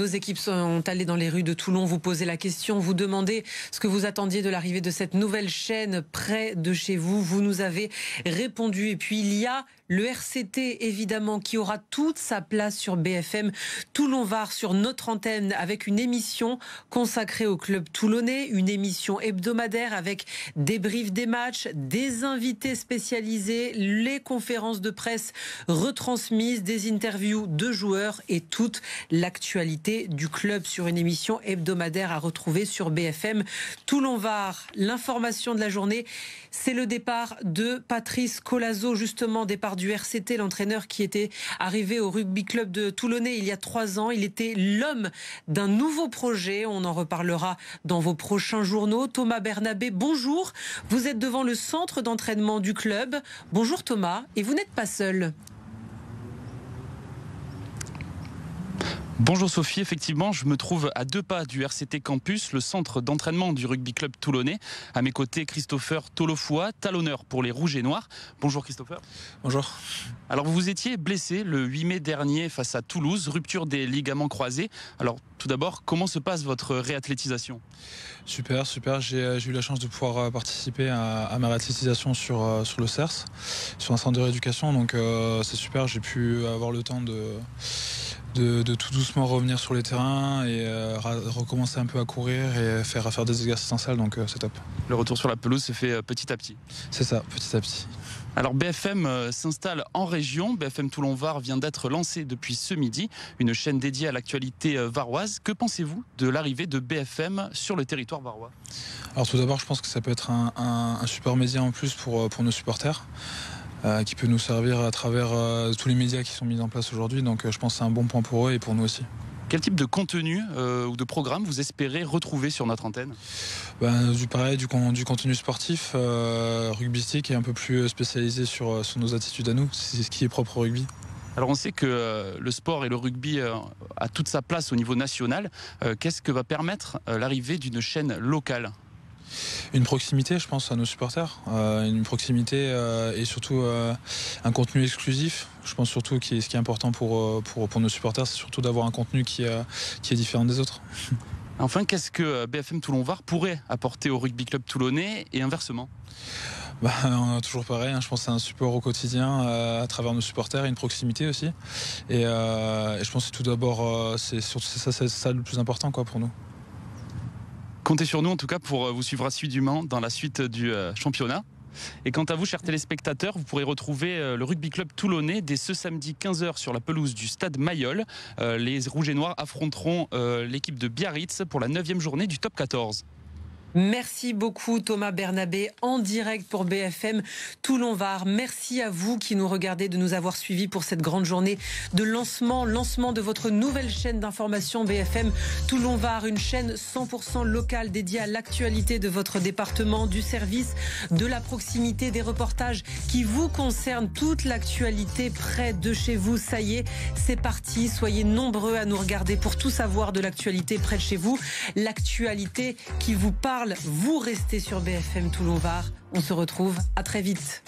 équipes sont allées dans les rues de Toulon, vous poser la question, vous demander ce que vous attendiez de l'arrivée de cette nouvelle chaîne près de chez vous. Vous nous avez répondu. Et puis il y a le RCT, évidemment, qui aura toute sa place sur BFM Toulon-Var, sur notre antenne, avec une émission consacrée au club toulonnais, une émission hebdomadaire avec des briefs des matchs, des invités spécialisés, les conférences de presse retransmises, des interviews de joueurs et toute l'actualité du club sur une émission hebdomadaire à retrouver sur BFM Toulon-Var. L'information de la journée, c'est le départ de Patrice Colazo, justement, départ du RCT, l'entraîneur qui était arrivé au rugby club de Toulonnais il y a 3 ans. Il était l'homme d'un nouveau projet. On en reparlera dans vos prochains journaux. Thomas Bernabé, bonjour. Vous êtes devant le centre d'entraînement du club. Bonjour Thomas. Et vous n'êtes pas seul. Bonjour Sophie, effectivement, je me trouve à 2 pas du RCT Campus, le centre d'entraînement du rugby club toulonnais. À mes côtés, Christopher Tolofoua, talonneur pour les Rouges et Noirs. Bonjour Christopher. Bonjour. Alors vous étiez blessé le 8 mai dernier face à Toulouse, rupture des ligaments croisés. Alors tout d'abord, comment se passe votre réathlétisation ? Super. J'ai eu la chance de pouvoir participer à ma réathlétisation sur le CERS, sur un centre de rééducation. Donc c'est super, j'ai pu avoir le temps de tout doucement revenir sur les terrains et recommencer un peu à courir et faire des exercices en salle, donc c'est top. Le retour sur la pelouse se fait petit à petit. C'est ça, petit à petit. Alors BFM s'installe en région. BFM Toulon-Var vient d'être lancé depuis ce midi, une chaîne dédiée à l'actualité varoise. Que pensez-vous de l'arrivée de BFM sur le territoire varois ? Alors tout d'abord, je pense que ça peut être un super média en plus pour nos supporters. Qui peut nous servir à travers tous les médias qui sont mis en place aujourd'hui. Donc je pense que c'est un bon point pour eux et pour nous aussi. Quel type de contenu ou de programme vous espérez retrouver sur notre antenne ? Du contenu sportif, rugbystique et un peu plus spécialisé sur nos attitudes à nous. C'est ce qui est propre au rugby. Alors on sait que le sport et le rugby a toute sa place au niveau national. Qu'est-ce que va permettre l'arrivée d'une chaîne locale ? Une proximité, je pense, à nos supporters. Une proximité et surtout un contenu exclusif. Je pense surtout que ce qui est important pour nos supporters, c'est surtout d'avoir un contenu qui est différent des autres. Enfin, qu'est-ce que BFM Toulon-Var pourrait apporter au rugby club toulonnais et inversement ? Toujours pareil, je pense que c'est un support au quotidien à travers nos supporters et une proximité aussi. Et je pense que tout d'abord, c'est ça le plus important pour nous. Comptez sur nous en tout cas pour vous suivre assidûment dans la suite du championnat. Et quant à vous, chers téléspectateurs, vous pourrez retrouver le rugby club toulonnais dès ce samedi 15h sur la pelouse du stade Mayol. Les Rouges et Noirs affronteront l'équipe de Biarritz pour la 9e journée du top 14. Merci beaucoup Thomas Bernabé en direct pour BFM Toulon-Var. Merci à vous qui nous regardez de nous avoir suivis pour cette grande journée de lancement de votre nouvelle chaîne d'information BFM Toulon-Var, une chaîne 100% locale dédiée à l'actualité de votre département, du service, de la proximité, des reportages qui vous concernent, toute l'actualité près de chez vous. Ça y est, c'est parti. Soyez nombreux à nous regarder pour tout savoir de l'actualité près de chez vous, l'actualité qui vous parle. Vous restez sur BFM Toulon-Var. On se retrouve à très vite.